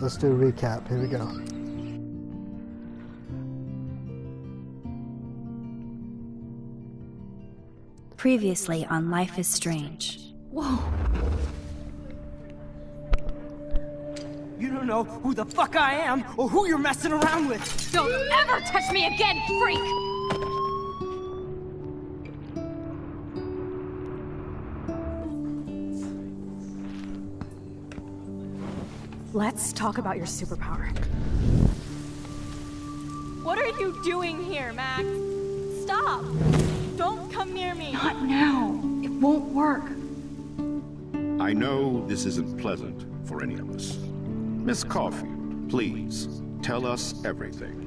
let's do a recap. Here we go. Previously on Life is Strange. Whoa. You don't know who the fuck I am or who you're messing around with. Don't ever touch me again, freak! Let's talk about your superpower. What are you doing here, Max? Stop! Don't come near me! Not now. It won't work. I know this isn't pleasant for any of us. Miss Caulfield, please, tell us everything.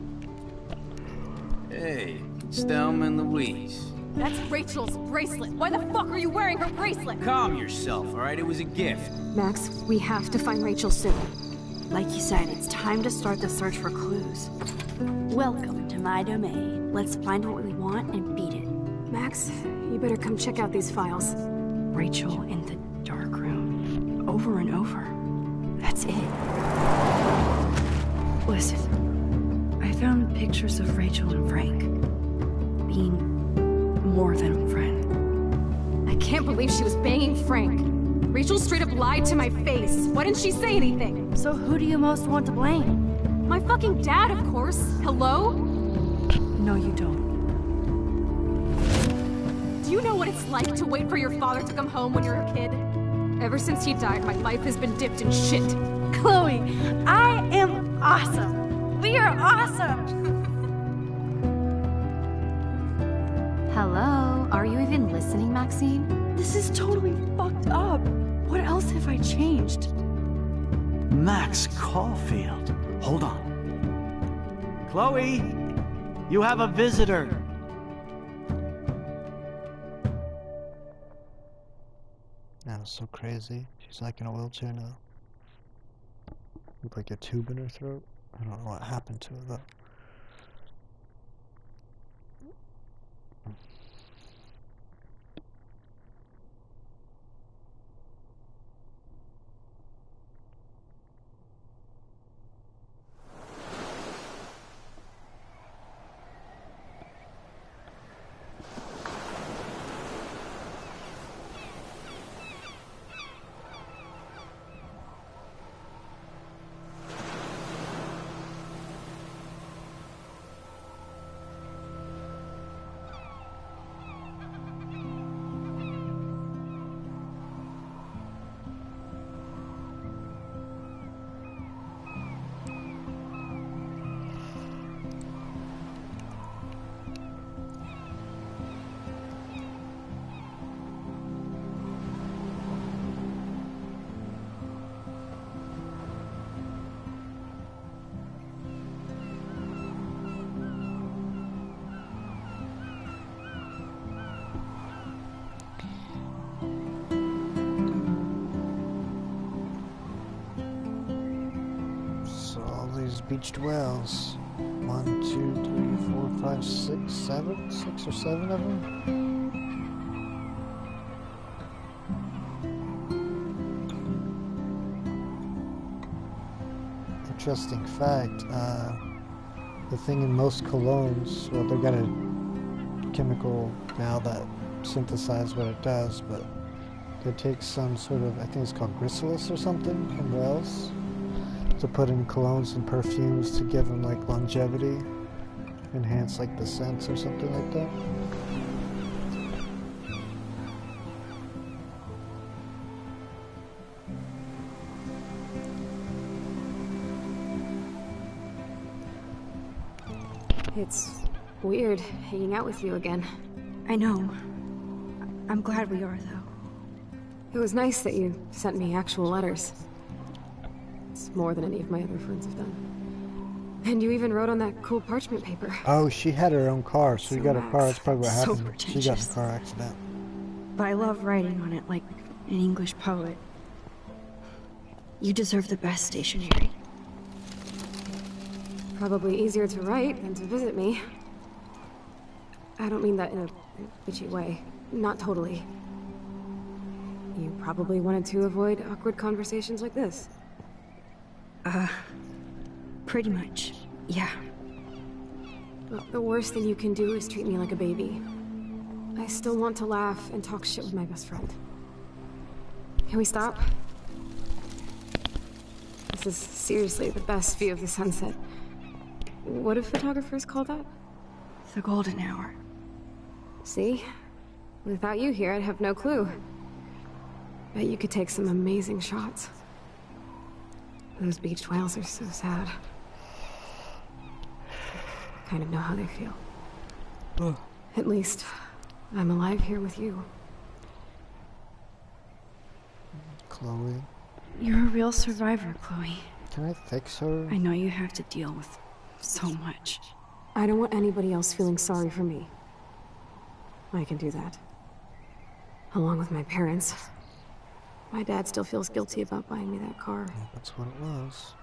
Hey, it's Thelma and Louise. That's Rachel's bracelet. Why the fuck are you wearing her bracelet? Calm yourself, alright? It was a gift. Max, we have to find Rachel soon. Like you said, it's time to start the search for clues. Welcome to my domain. Let's find what we want and beat it. Max, you better come check out these files. Rachel in the dark room. Over and over. That's it. Listen, I found pictures of Rachel and Frank being more than a friend. I can't believe she was banging Frank. Rachel straight up lied to my face. Why didn't she say anything? So who do you most want to blame? My fucking dad, of course. Hello? No, you don't. Do you know what it's like to wait for your father to come home when you're a kid? Ever since he died, my life has been dipped in shit. Chloe, I am awesome! We are awesome! Hello? Are you even listening, Maxine? This is totally fucked up. What else have I changed? Max Caulfield. Hold on. Chloe, you have a visitor. That was so crazy. She's like in a wheelchair now. With like a tube in her throat. I don't know what happened to her though. Beached wells. 1, 2, 3, 4, 5, 6, 7? 6 or 7 of them? Interesting fact, the thing in most colognes, well, they've got a chemical now that synthesizes what it does, but they take some sort of, I think it's called chrysalis or something from wells, to put in colognes and perfumes to give them like longevity, enhance like the scents or something like that. It's weird hanging out with you again. I know. I'm glad we are, though. It was nice that you sent me actual letters. It's more than any of my other friends have done. And you even wrote on that cool parchment paper. Oh, she had her own car, so you got a car. That's probably what So happened. She got in a car accident. But I love writing on it like an English poet. You deserve the best stationery. Probably easier to write than to visit me. I don't mean that in a bitchy way. Not totally. You probably wanted to avoid awkward conversations like this. Pretty much, yeah. Well, the worst thing you can do is treat me like a baby. I still want to laugh and talk shit with my best friend. Can we stop? This is seriously the best view of the sunset. What do photographers call that? The golden hour. See? Without you here, I'd have no clue. Bet you could take some amazing shots. Those beached whales are so sad. I kind of know how they feel. At least, I'm alive here with you. Chloe. You're a real survivor, Chloe. Can I fix her? I know you have to deal with so much. I don't want anybody else feeling sorry for me. I can do that. Along with my parents. My dad still feels guilty about buying me that car. That's what it was.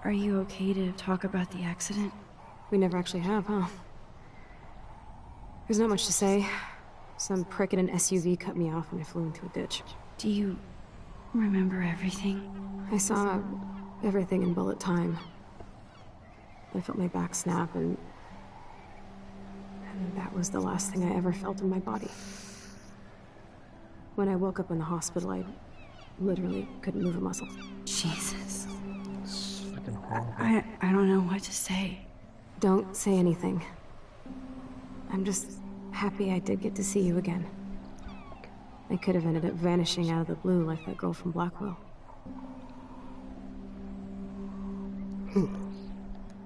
Are you okay to talk about the accident? We never actually have, huh? There's not much to say. Some prick in an SUV cut me off when I flew into a ditch. Do you remember everything? I saw everything in bullet time. I felt my back snap, and that was the last thing I ever felt in my body. When I woke up in the hospital, I literally couldn't move a muscle. Jesus. It's fucking horrible. I don't know what to say. Don't say anything. I'm just happy I did get to see you again. I could have ended up vanishing out of the blue like that girl from Blackwell.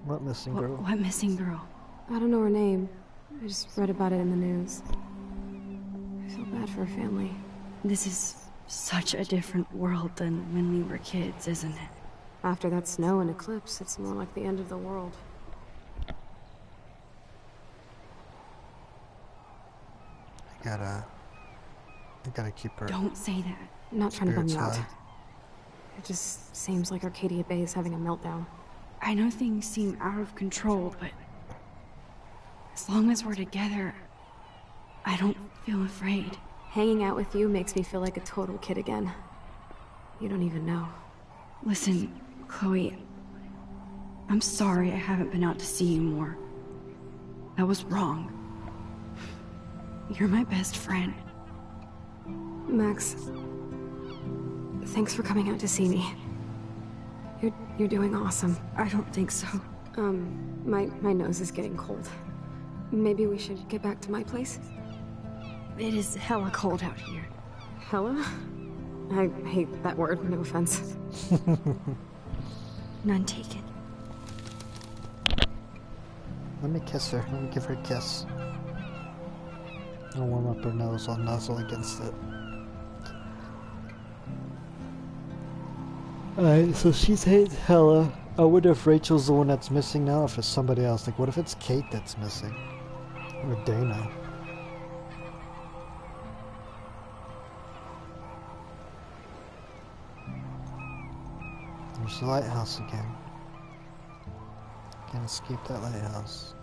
What missing girl? What missing girl? I don't know her name. I just read about it in the news. I feel bad for her family. This is such a different world than when we were kids, isn't it? After that snow and eclipse, it's more like the end of the world. I gotta keep her. Don't say that. I'm not trying to bum you out. high. It just seems like Arcadia Bay is having a meltdown. I know things seem out of control, but as long as we're together, I don't feel afraid. Hanging out with you makes me feel like a total kid again. You don't even know. Listen, Chloe, I'm sorry I haven't been out to see you more. That was wrong. You're my best friend. Max, thanks for coming out to see me. You're doing awesome. I don't think so. My nose is getting cold. Maybe we should get back to my place? It is hella cold out here. Hella? I hate that word, no offense. None taken. Let me kiss her. Let me give her a kiss. I'll warm up her nose. I'll nuzzle against it. Alright, so she's hates Hella. I wonder if Rachel's the one that's missing now, or if it's somebody else. Like, what if it's Kate that's missing? Or Dana? There's the lighthouse again. Can't escape that lighthouse.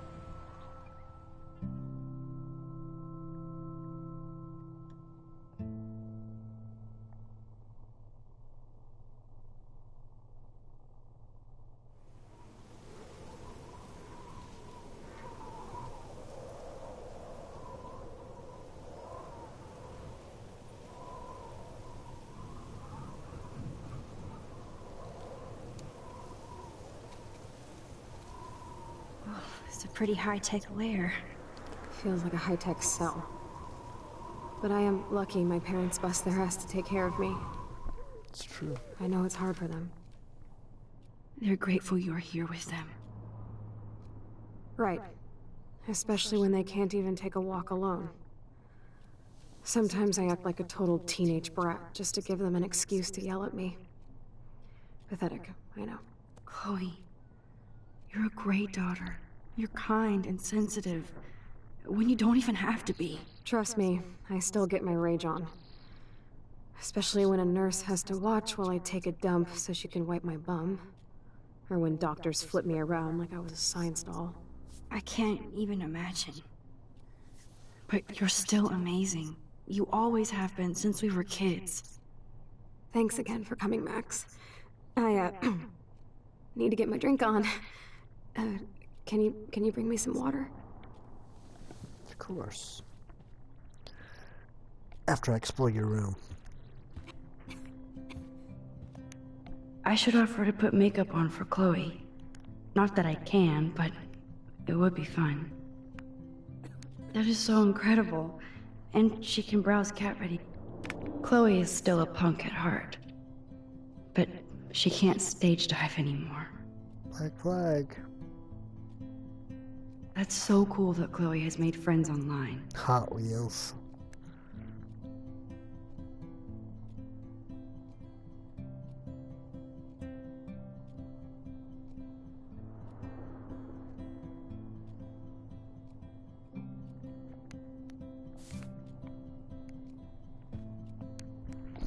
It's a pretty high-tech lair. Feels like a high-tech cell. But I am lucky my parents bust their ass to take care of me. It's true. I know it's hard for them. They're grateful you're here with them. Right. Especially when they can't even take a walk alone. Sometimes I act like a total teenage brat just to give them an excuse to yell at me. Pathetic, I know. Chloe, you're a great daughter. You're kind and sensitive, when you don't even have to be. Trust me, I still get my rage on. Especially when a nurse has to watch while I take a dump so she can wipe my bum. Or when doctors flip me around like I was a science doll. I can't even imagine. But you're still amazing. You always have been since we were kids. Thanks again for coming, Max. I, need to get my drink on. Can you bring me some water? Of course. After I explore your room. I should offer to put makeup on for Chloe. Not that I can, but it would be fun. That is so incredible. And she can browse cat ready. Chloe is still a punk at heart. But she can't stage dive anymore. Black flag. That's so cool that Chloe has made friends online. Hot Wheels.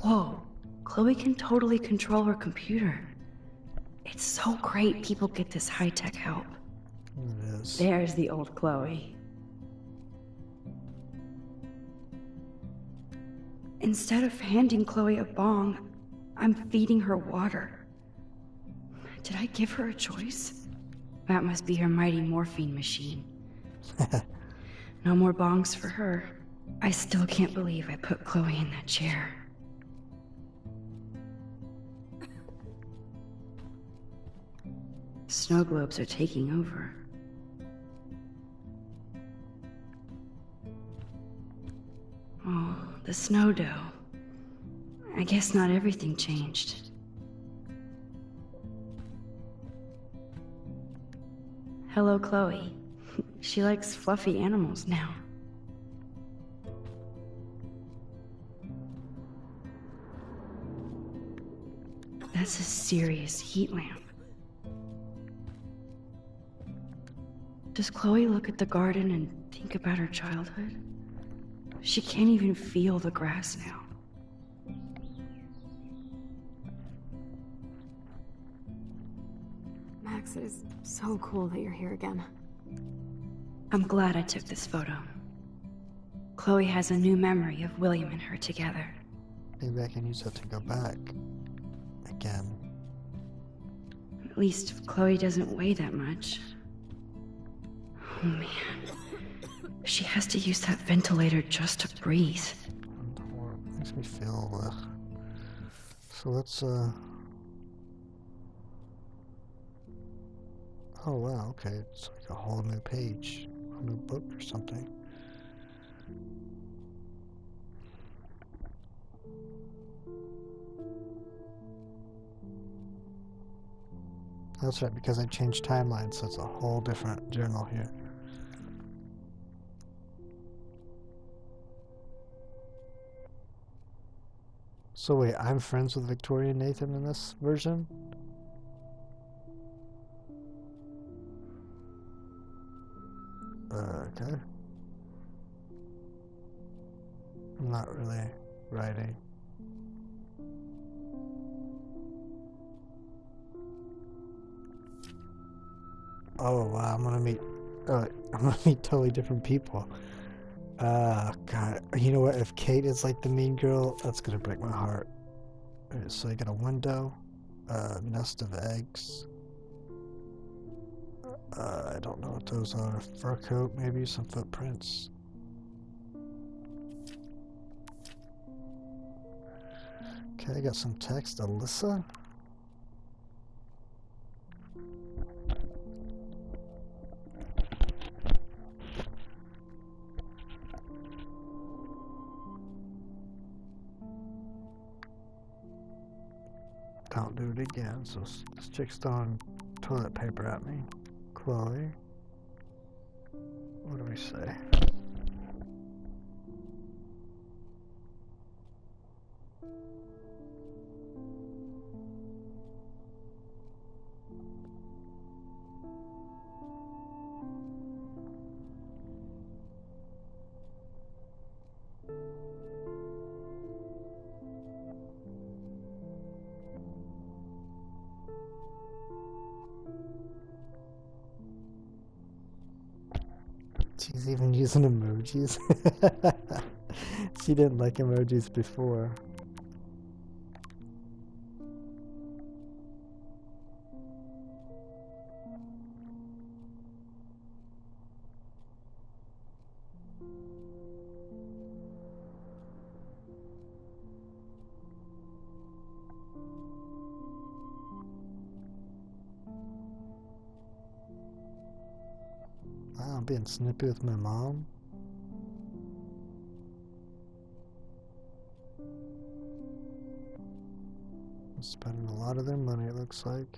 Whoa, Chloe can totally control her computer. It's so great people get this high-tech help. It is. There's the old Chloe. Instead of handing Chloe a bong, I'm feeding her water. Did I give her a choice? That must be her mighty morphine machine. No more bongs for her. I still can't believe I put Chloe in that chair. Snow globes are taking over. Oh, the snow dough. I guess not everything changed. Hello, Chloe. She likes fluffy animals now. That's a serious heat lamp. Does Chloe look at the garden and think about her childhood? She can't even feel the grass now. Max, it is so cool that you're here again. I'm glad I took this photo. Chloe has a new memory of William and her together. Maybe I can use that to go back. Again. At least Chloe doesn't weigh that much. Oh man. She has to use that ventilator just to breathe. Makes me feel, So let's, Oh wow, okay. It's like a whole new page. A whole new book or something. That's right, because I changed timelines, so it's a whole different journal here. So wait, I'm friends with Victoria and Nathan in this version? Okay. I'm not really writing. Oh wow, I'm gonna meet totally different people. God, you know what? If Kate is like the mean girl, that's gonna break my heart. Alright, so I got a window, nest of eggs. I don't know what those are. A fur coat, maybe some footprints. Okay, I got some text. Alyssa. Don't do it again. So this chick's throwing toilet paper at me. Chloe. What do we say? She's even using emojis. She didn't like emojis before. being snippy with my mom? Spending a lot of their money, it looks like.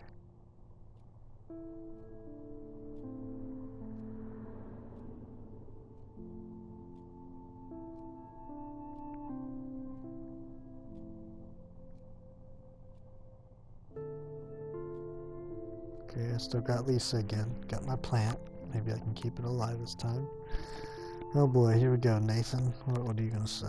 Okay, I still got Lisa again. Got my plant. Maybe I can keep it alive this time. Oh boy, here we go, Nathan. What are you gonna say?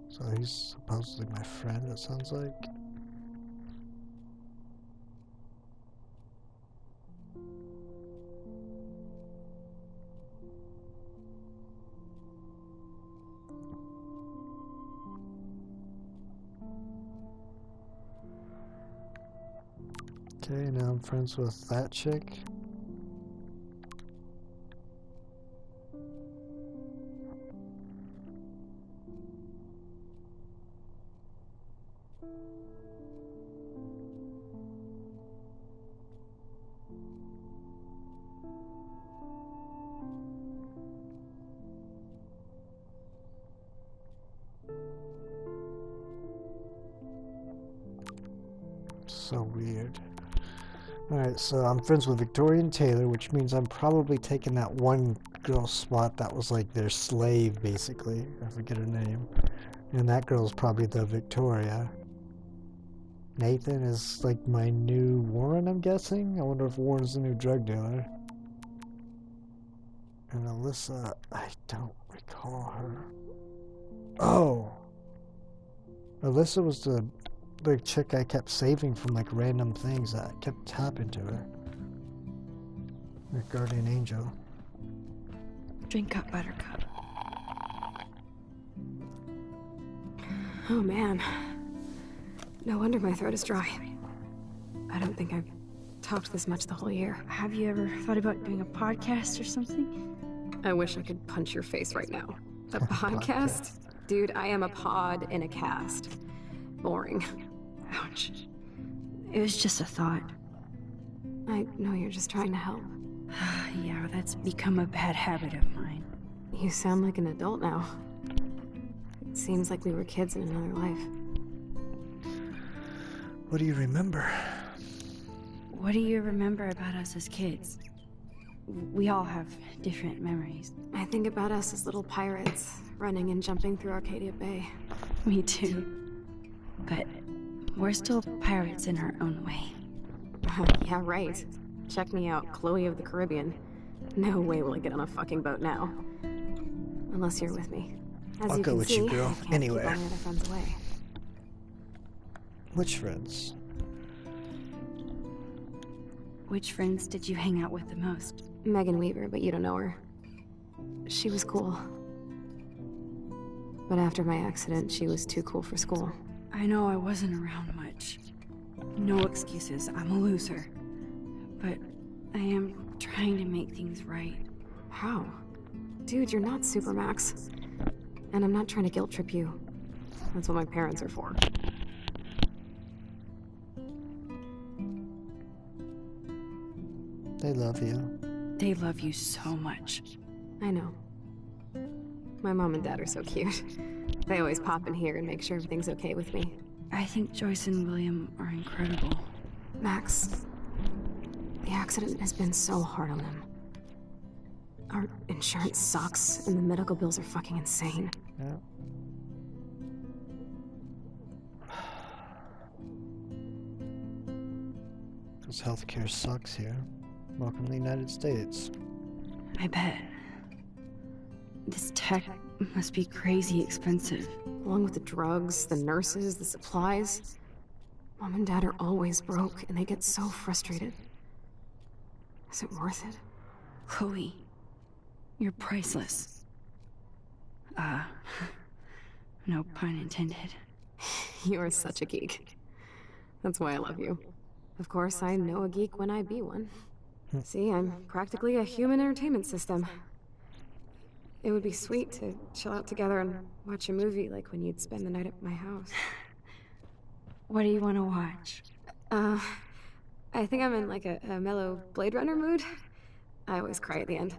So he's supposedly my friend, it sounds like. Okay, now I'm friends with that chick. So weird. Alright, so I'm friends with Victoria and Taylor, which means I'm probably taking that one girl's spot that was like their slave, basically. I forget her name. And that girl's probably the Victoria. Nathan is like my new Warren, I'm guessing? I wonder if Warren's the new drug dealer. And Alyssa, I don't recall her. Oh! Alyssa was the chick I kept saving from like random things that kept tapping to her. Her guardian angel. Drink up, Buttercup. Oh man. No wonder my throat is dry. I don't think I've talked this much the whole year. Have you ever thought about doing a podcast or something? I wish I could punch your face right now. A podcast? Dude, I am a pod in a cast. Boring. Ouch. It was just a thought. I know you're just trying to help. Yeah, that's become a bad habit of mine. You sound like an adult now. It seems like we were kids in another life. What do you remember? What do you remember about us as kids? We all have different memories. I think about us as little pirates, running and jumping through Arcadia Bay. Me too. But we're still pirates in our own way. Yeah, right. Check me out, Chloe of the Caribbean. No way will I get on a fucking boat now. Unless you're with me. As I'll you go can with see, you, girl. I can't Anywhere. keep all my other friends away. Which friends? Which friends did you hang out with the most? Megan Weaver, but you don't know her. She was cool. But after my accident, she was too cool for school. I know I wasn't around much. No excuses, I'm a loser. But I am trying to make things right. How? Dude, you're not Supermax. And I'm not trying to guilt trip you. That's what my parents are for. They love you. They love you so much. I know. My mom and dad are so cute. They always pop in here and make sure everything's okay with me. I think Joyce and William are incredible. Max, the accident has been so hard on them. Our insurance sucks, and the medical bills are fucking insane. Yeah. Because healthcare sucks here. Welcome to the United States. I bet. This tech must be crazy expensive. Along with the drugs, the nurses, the supplies. Mom and Dad are always broke, and they get so frustrated. Is it worth it? Chloe, you're priceless. No pun intended. You are such a geek. That's why I love you. Of course, I know a geek when I be one. See, I'm practically a human entertainment system. It would be sweet to chill out together and watch a movie like when you'd spend the night at my house. What do you want to watch? I think I'm in like a mellow Blade Runner mood. I always cry at the end.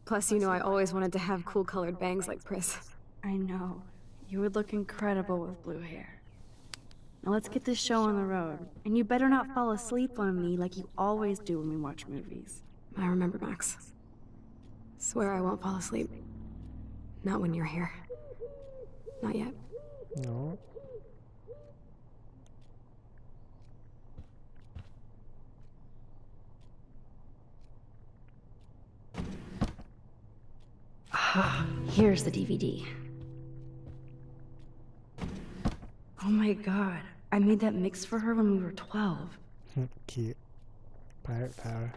Plus, you know I always wanted to have cool colored bangs like Pris. I know. You would look incredible with blue hair. Now let's get this show on the road. And you better not fall asleep on me like you always do when we watch movies. I remember, Max. Swear I won't fall asleep. Not when you're here. Not yet. No. Here's the DVD. Oh my god. I made that mix for her when we were 12. Cute. Pirate power.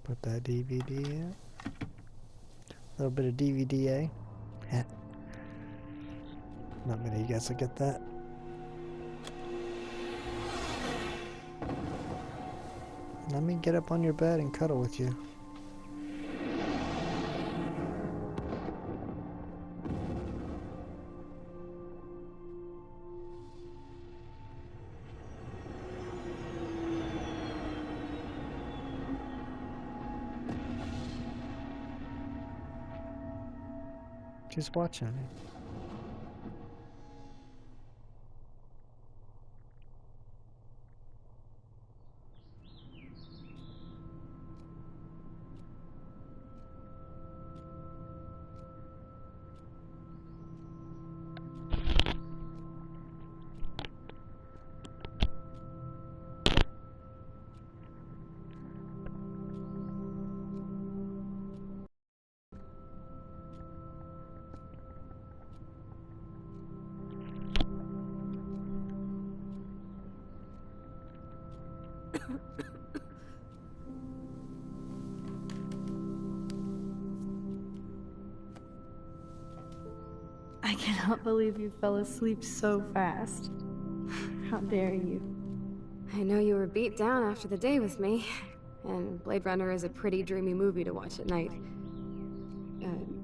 Put that DVD in. A little bit of DVD, eh? Not many of you guys will get that. Let me get up on your bed and cuddle with you. Just watch, honey. I cannot believe you fell asleep so fast. How dare you? I know you were beat down after the day with me, and Blade Runner is a pretty dreamy movie to watch at night.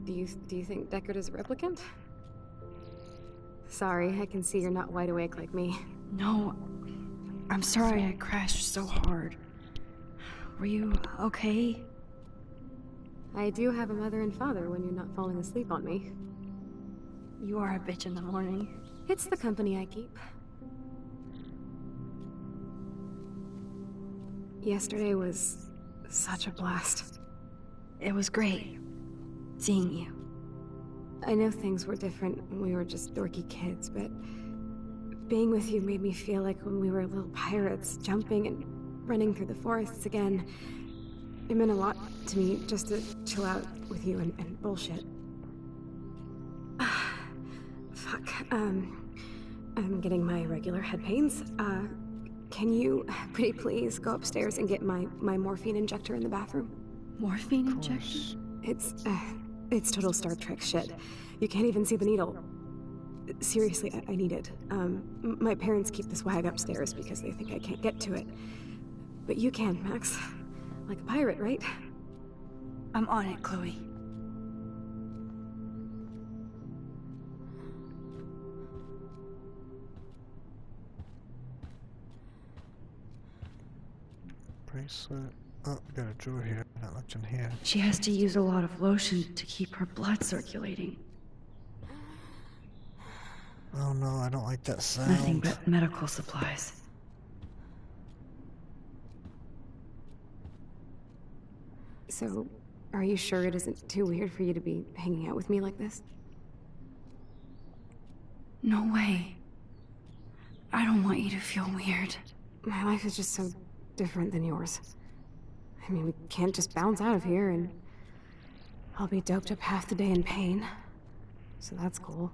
Do you think Deckard is a replicant? Sorry, I can see you're not wide awake like me. No, I'm sorry I crashed so hard. Were you okay? I do have a mother and father when you're not falling asleep on me. You are a bitch in the morning. It's the company I keep. Yesterday was such a blast. It was great seeing you. I know things were different when we were just dorky kids, but being with you made me feel like when we were little pirates, jumping and running through the forests again. It meant a lot to me just to chill out with you and bullshit. Fuck, I'm getting my regular head pains. Can you, pretty please, go upstairs and get my morphine injector in the bathroom? Morphine injector? It's total Star Trek shit. You can't even see the needle. Seriously, I need it. My parents keep the swag upstairs because they think I can't get to it. But you can, Max. Like a pirate, right? I'm on it, Chloe. Bracelet. Oh, we got a drawer here. Not looked in here. She has to use a lot of lotion to keep her blood circulating. Oh no, I don't like that sound. Nothing but medical supplies. So, are you sure it isn't too weird for you to be hanging out with me like this? No way. I don't want you to feel weird. My life is just so different than yours. I mean, we can't just bounce out of here and I'll be doped up half the day in pain. So that's cool.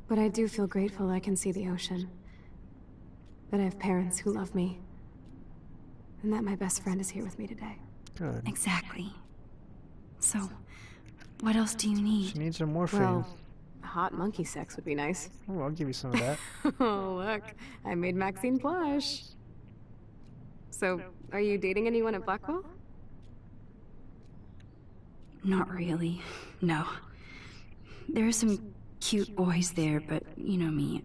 But I do feel grateful I can see the ocean. That I have parents who love me. And that my best friend is here with me today. Good. Exactly. So, what else do you need? She needs her morphine. Well, hot monkey sex would be nice. Oh, I'll give you some of that. Oh, look. I made Maxine blush. So, are you dating anyone at Blackwell? Not really. No. There are some cute boys there, but you know me.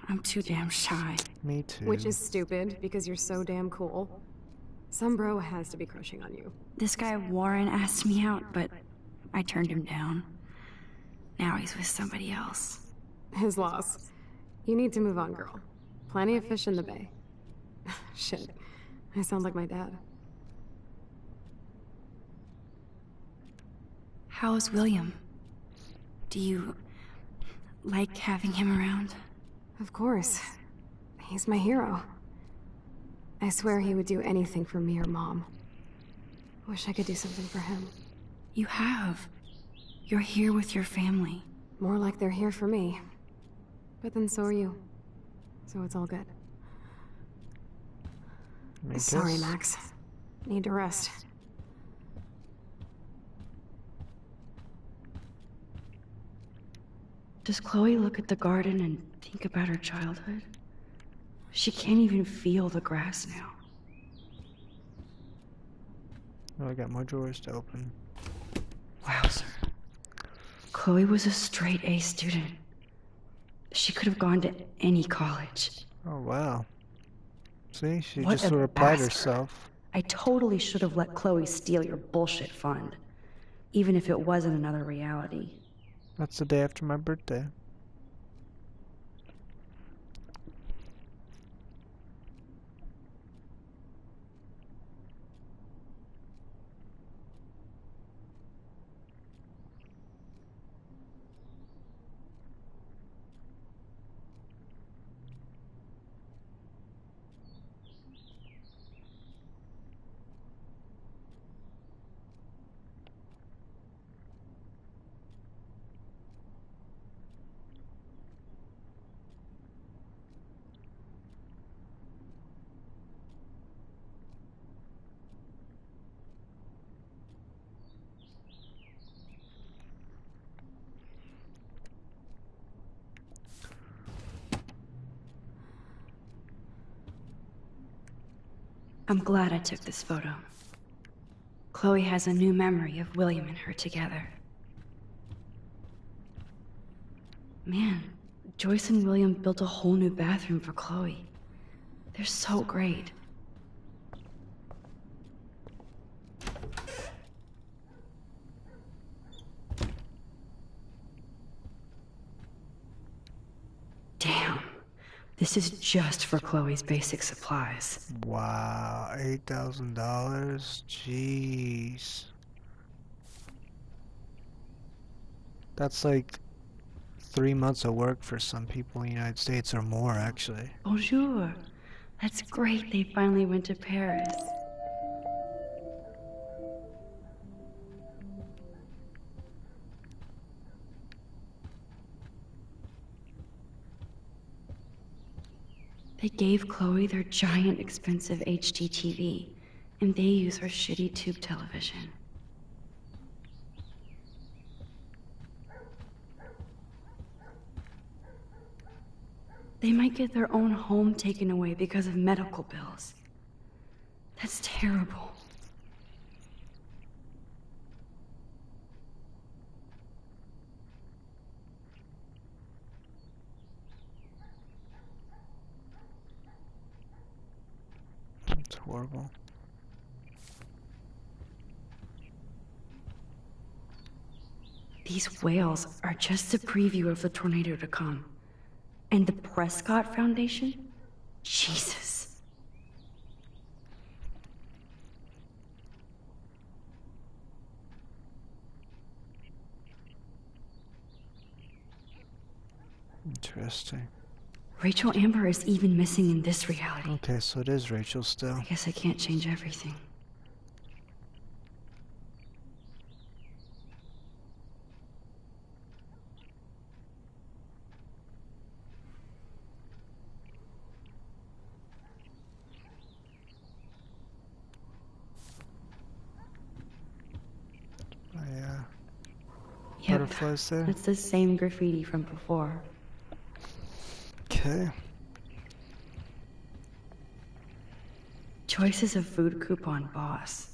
I'm too damn shy. Me too. Which is stupid, because you're so damn cool. Some bro has to be crushing on you. This guy Warren asked me out, but I turned him down. Now he's with somebody else. His loss. You need to move on, girl. Plenty of fish in the bay. Shit. I sound like my dad. How is William? Do you like having him around? Of course. He's my hero. I swear he would do anything for me or Mom. Wish I could do something for him. You have. You're here with your family. More like they're here for me. But then so are you. So it's all good. Sorry, Max. Need to rest. Does Chloe look at the garden and think about her childhood? She can't even feel the grass now. Oh, I got more drawers to open. Wowzer. Chloe was a straight A student. She could have gone to any college. Oh, wow. See, she What just a sort of applied bastard. herself. I totally should have let Chloe steal your bullshit fund. Even if it wasn't another reality. That's the day after my birthday. I'm glad I took this photo. Chloe has a new memory of William and her together. Man, Joyce and William built a whole new bathroom for Chloe. They're so great. Damn. This is just for Chloe's basic supplies. Wow, $8,000? Jeez. That's like 3 months of work for some people in the United States, or more, actually. Bonjour. That's great they finally went to Paris. They gave Chloe their giant expensive HD TV, and they use her shitty tube television. They might get their own home taken away because of medical bills. That's terrible. It's horrible. These whales are just a preview of the tornado to come. And the Prescott Foundation? Jesus. Interesting. Rachel Amber is even missing in this reality. Okay, so it is Rachel still. I guess I can't change everything. Yep, butterflies there. that's the same graffiti from before. Okay. Choices of food coupon boss.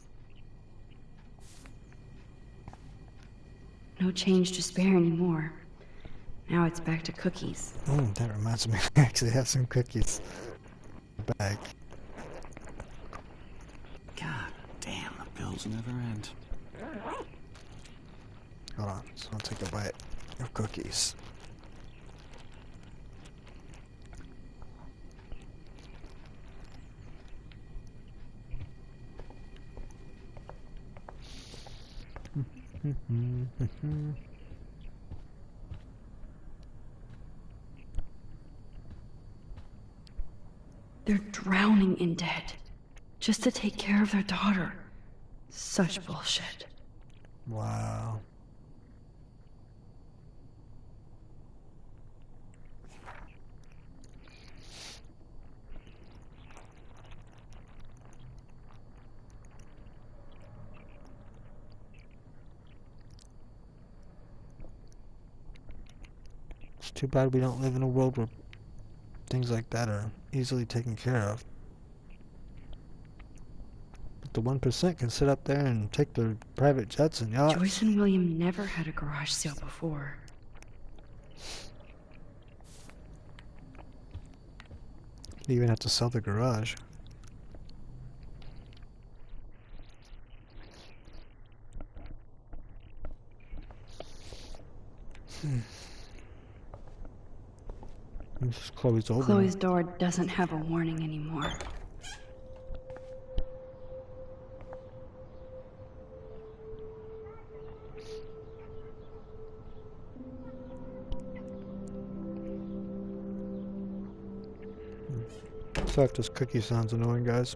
No change to spare anymore. Now it's back to cookies. That reminds me, I actually have some cookies back. God damn, the bills never end. Hold on, so I'll take a bite of cookies. They're drowning in debt just to take care of their daughter. Such bullshit. Wow. It's too bad we don't live in a world where things like that are easily taken care of. But the 1% can sit up there and take their private jets and yachts. Joyce and William never had a garage sale before. They even have to sell the garage. This is Chloe's old one. Chloe's door doesn't have a warning anymore. Sorry if this cookie sounds annoying, guys.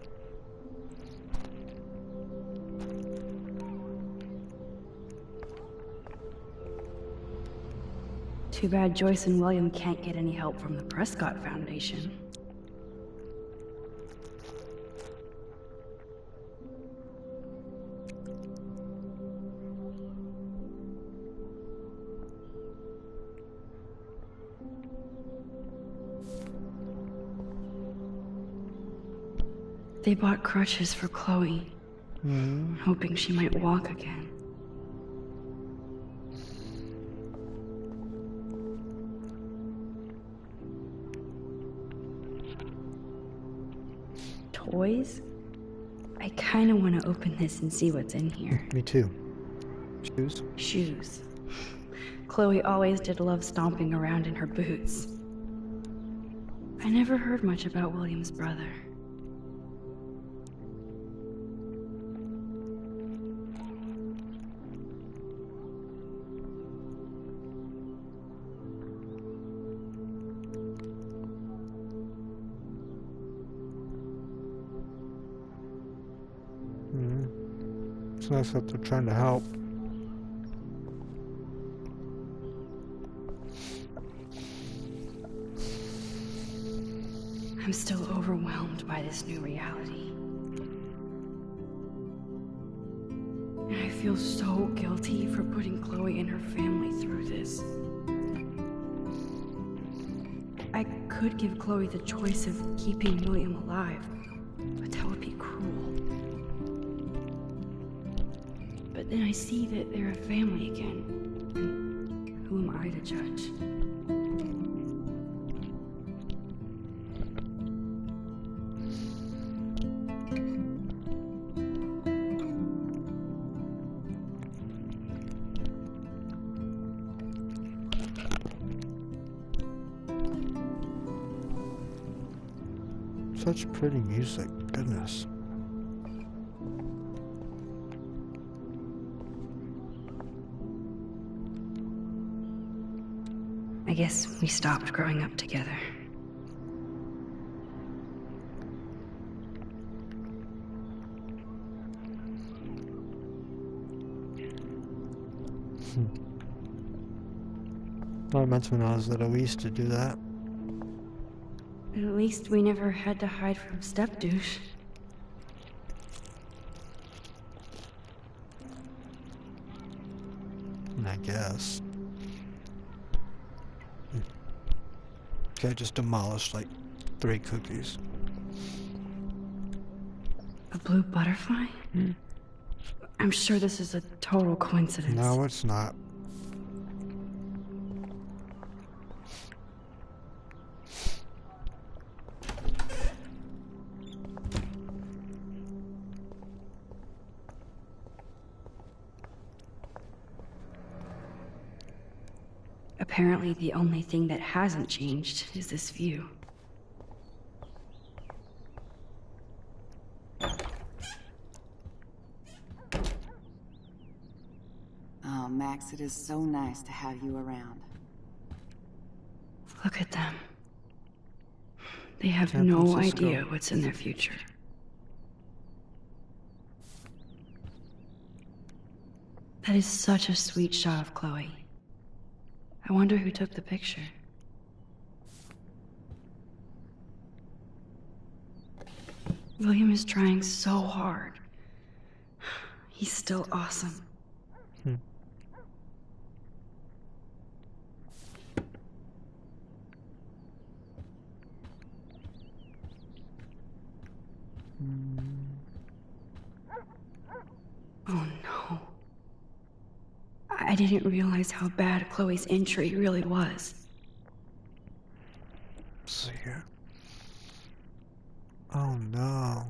Too bad Joyce and William can't get any help from the Prescott Foundation. They bought crutches for Chloe, hoping she might walk again. Toys? I kinda wanna open this and see what's in here. Me too. Shoes? Shoes. Chloe always did love stomping around in her boots. I never heard much about William's brother. It's nice that they're trying to help. I'm still overwhelmed by this new reality. And I feel so guilty for putting Chloe and her family through this. I could give Chloe the choice of keeping William alive, but that would be cruel. But then I see that they're a family again, and who am I to judge? Such pretty music, goodness. I guess we stopped growing up together. That reminds me when I was little, we used to do that. At least we never had to hide from Step-douche. I guess. Okay, I just demolished like 3 cookies. A blue butterfly? I'm sure this is a total coincidence. No, it's not. Apparently, the only thing that hasn't changed is this view. Oh, Max, it is so nice to have you around. Look at them. They have San no Francisco. idea what's in their future. That is such a sweet shot of Chloe. I wonder who took the picture. William is trying so hard. He's still awesome. Oh no. I didn't realize how bad Chloe's injury really was. See here. Oh no.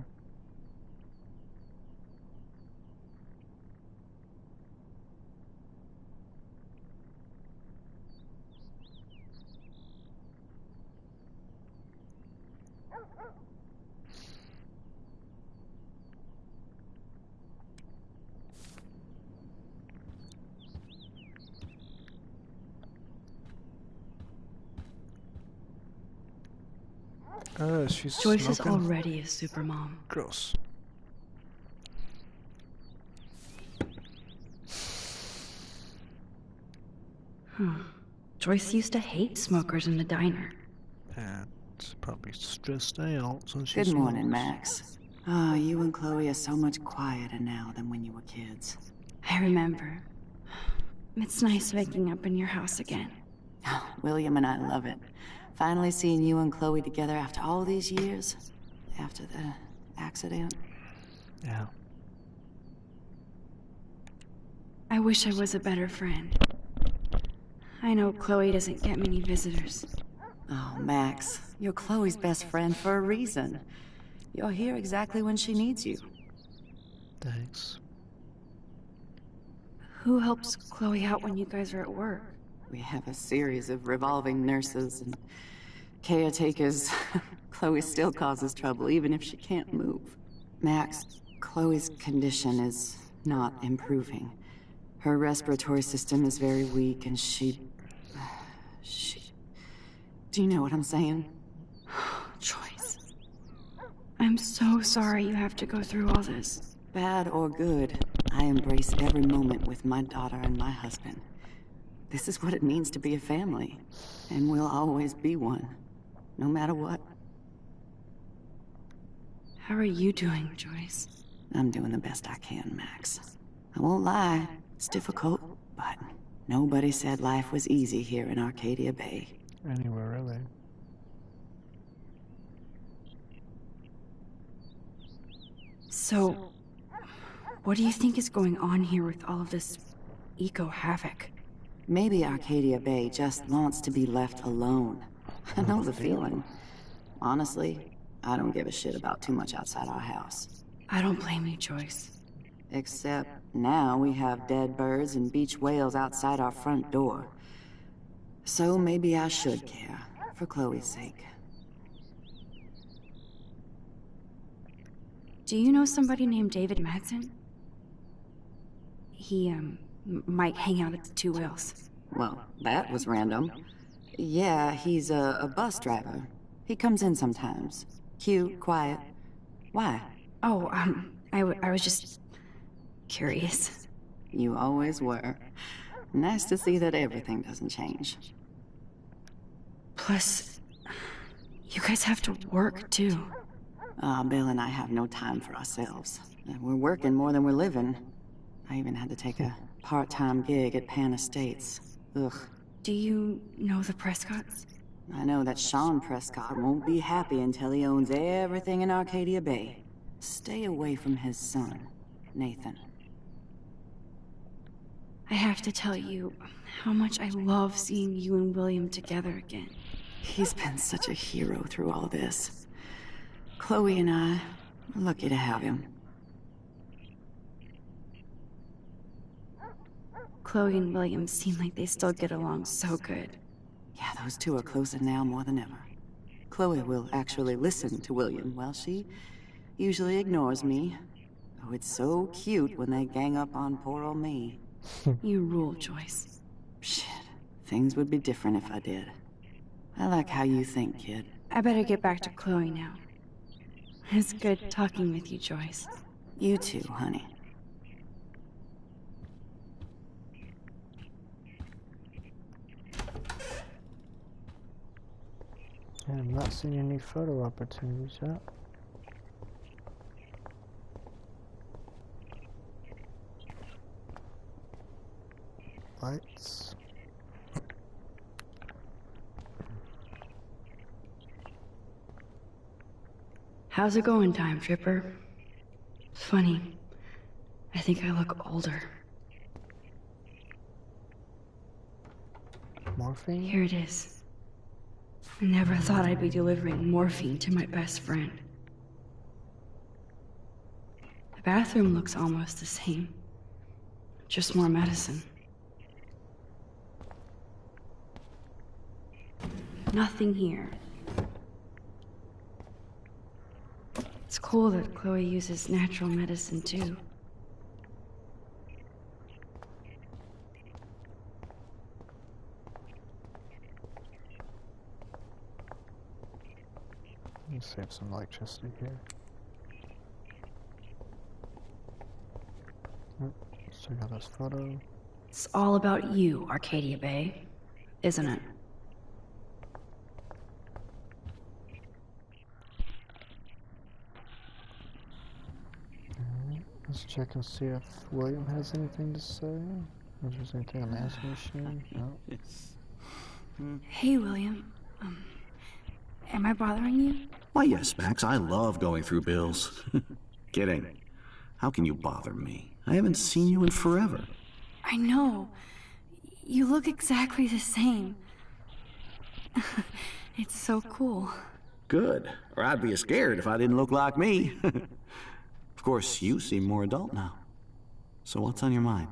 She's Joyce is smoking. already a supermom. Gross. Joyce used to hate smokers in the diner. And probably stressed out, so she's. Good morning, Max. Oh, you and Chloe are so much quieter now than when you were kids. I remember. It's nice waking up in your house again. William and I love it. Finally seeing you and Chloe together after all these years. After the accident. Yeah. I wish I was a better friend. I know Chloe doesn't get many visitors. Oh, Max, you're Chloe's best friend for a reason. You're here exactly when she needs you. Thanks. Who helps Chloe out when you guys are at work? We have a series of revolving nurses and caretakers. Chloe still causes trouble, even if she can't move. Max, Chloe's condition is not improving. Her respiratory system is very weak, and she... Do you know what I'm saying? Joyce. I'm so sorry you have to go through all this. Bad or good, I embrace every moment with my daughter and my husband. This is what it means to be a family, and we'll always be one, no matter what. How are you doing, Joyce? I'm doing the best I can, Max. I won't lie, it's difficult, but nobody said life was easy here in Arcadia Bay. Anywhere, really. So, what do you think is going on here with all of this eco-havoc? Maybe Arcadia Bay just wants to be left alone. I know the feeling. Honestly, I don't give a shit about too much outside our house. I don't blame you, Joyce. Except now we have dead birds and beach whales outside our front door. So maybe I should care, for Chloe's sake. Do you know somebody named David Madsen? He, might hang out at the Two Whales. Well, that was random. Yeah, he's a bus driver. He comes in sometimes. Cute, quiet. Why? Oh, I was just curious. You always were. Nice to see that everything doesn't change. Plus, you guys have to work, too. Bill and I have no time for ourselves. We're working more than we're living. I even had to take a part-time gig at Pan Estates. Ugh. Do you know the Prescotts? I know that Sean Prescott won't be happy until he owns everything in Arcadia Bay. Stay away from his son, Nathan. I have to tell you how much I love seeing you and William together again. He's been such a hero through all this. Chloe and I are lucky to have him. Chloe and William seem like they still get along so good. Yeah, those two are closer now more than ever. Chloe will actually listen to William, while she usually ignores me. Oh, it's so cute when they gang up on poor old me. You rule, Joyce. Shit, things would be different if I did. I like how you think, kid. I better get back to Chloe now. It's good talking with you, Joyce. You too, honey. I'm not seeing any photo opportunities yet. Lights. How's it going, Time Tripper? Funny. I think I look older. Morphine? Here it is. I never thought I'd be delivering morphine to my best friend. The bathroom looks almost the same. Just more medicine. Nothing here. It's cool that Chloe uses natural medicine too. Let me save some electricity here. Let's check out this photo. It's all about you, Arcadia Bay, isn't it? Let's check and see if William has anything to say. If there's anything on the answer machine. No. Hey, William. Am I bothering you? Why, yes, Max. I love going through bills. Kidding. How can you bother me? I haven't seen you in forever. I know. You look exactly the same. It's so cool. Good. Or I'd be scared if I didn't look like me. Of course, you seem more adult now. So what's on your mind?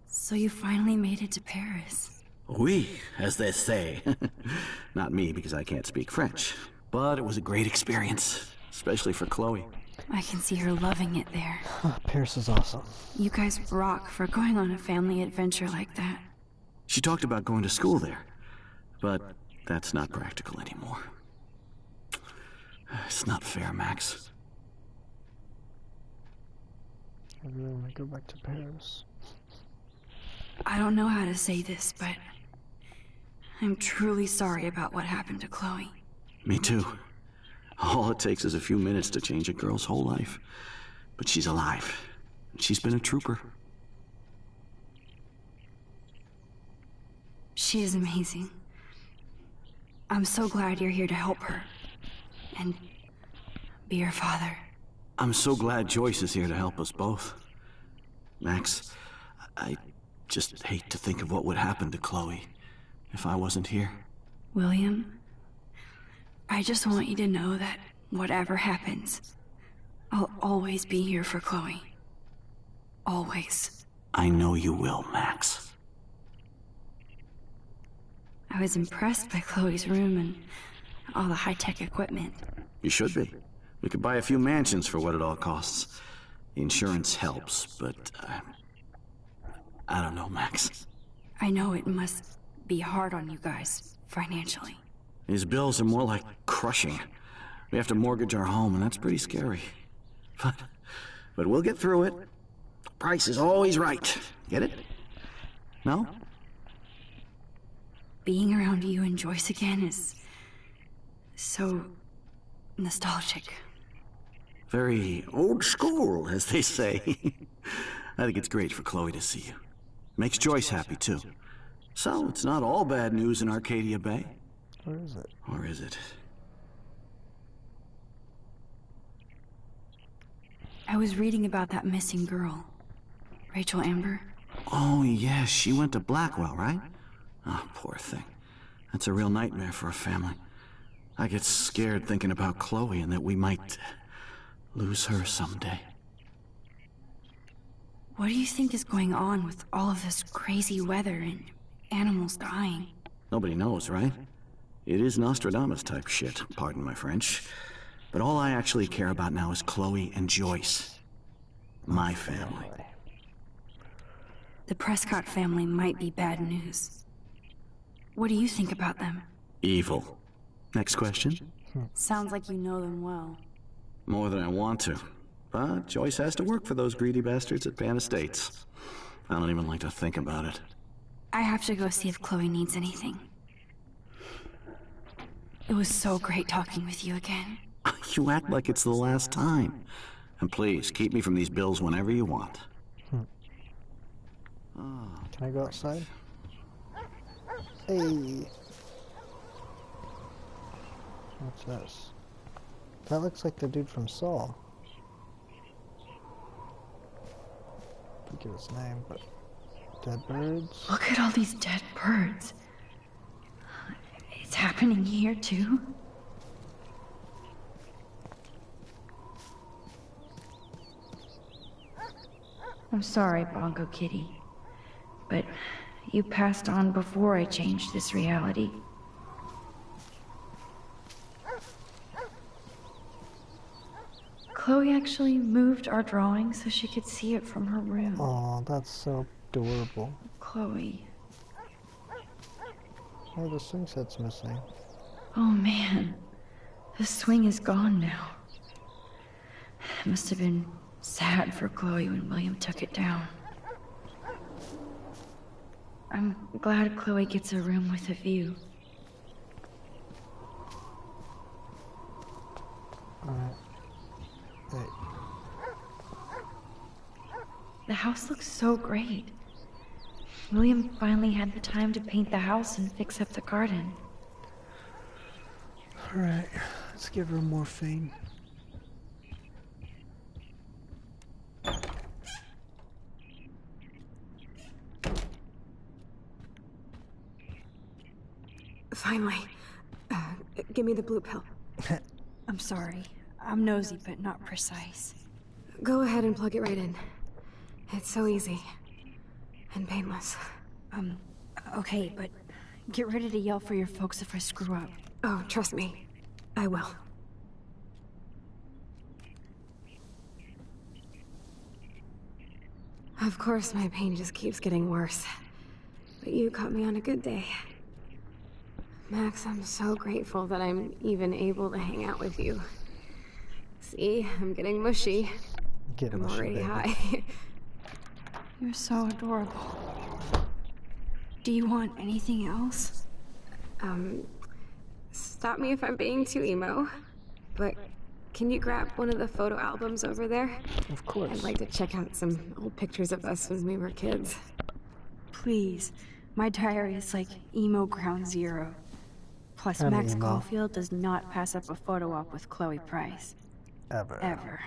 So you finally made it to Paris. Oui, as they say. Not me, because I can't speak French. But it was a great experience, especially for Chloe. I can see her loving it there. Paris is awesome. You guys rock for going on a family adventure like that. She talked about going to school there, but that's not practical anymore. It's not fair, Max. I really want to go back to Paris. I don't know how to say this, but I'm truly sorry about what happened to Chloe. Me too. All it takes is a few minutes to change a girl's whole life. But she's alive. She's been a trooper. She is amazing. I'm so glad you're here to help her. And be her father. I'm so glad Joyce is here to help us both. Max, I just hate to think of what would happen to Chloe if I wasn't here. William, I just want you to know that whatever happens, I'll always be here for Chloe. Always. I know you will, Max. I was impressed by Chloe's room and all the high-tech equipment. You should be. We could buy a few mansions for what it all costs. The insurance helps, but I don't know, Max. I know it must be hard on you guys, financially. These bills are more like crushing. We have to mortgage our home, and that's pretty scary. But we'll get through it. The price is always right. Get it? No? Being around you and Joyce again is so nostalgic. Very old school, as they say. I think it's great for Chloe to see you. Makes Joyce happy, too. So, it's not all bad news in Arcadia Bay. Where is it? Or is it? I was reading about that missing girl. Rachel Amber. Oh, yes, she went to Blackwell, right? Oh, poor thing. That's a real nightmare for a family. I get scared thinking about Chloe and that we might lose her someday. What do you think is going on with all of this crazy weather and animals dying? Nobody knows, right? It is Nostradamus-type shit, pardon my French. But all I actually care about now is Chloe and Joyce. My family. The Prescott family might be bad news. What do you think about them? Evil. Next question? Sounds like you know them well. More than I want to. But Joyce has to work for those greedy bastards at Pan Estates. I don't even like to think about it. I have to go see if Chloe needs anything. It was so great talking with you again. You act like it's the last time. And please, keep me from these bills whenever you want. Can I go outside? Hey! What's this? That looks like the dude from Saw. I forget his name, but... Dead birds? Look at all these dead birds. It's happening here, too? I'm sorry, Bongo Kitty, but you passed on before I changed this reality. Chloe actually moved our drawing so she could see it from her room. Oh, that's so adorable. Chloe. Oh, the swing set's missing. Oh man, the swing is gone now. It must have been sad for Chloe when William took it down. I'm glad Chloe gets a room with a view. Alright. Wait. The house looks so great. William finally had the time to paint the house and fix up the garden. Alright, let's give her morphine. Finally. Give me the blue pill. I'm sorry. I'm nosy, but not precise. Go ahead and plug it right in. It's so easy. And painless. Okay, but get ready to yell for your folks if I screw up. Oh, trust me. I will. Of course, my pain just keeps getting worse. But you caught me on a good day. Max, I'm so grateful that I'm even able to hang out with you. See, I'm getting mushy. I'm already high. You're so adorable. Do you want anything else? Stop me if I'm being too emo, but can you grab one of the photo albums over there? Of course. I'd like to check out some old pictures of us when we were kids. Please. My diary is like emo ground zero. Plus, I'm Max emo. Caulfield does not pass up a photo op with Chloe Price. Ever. Ever.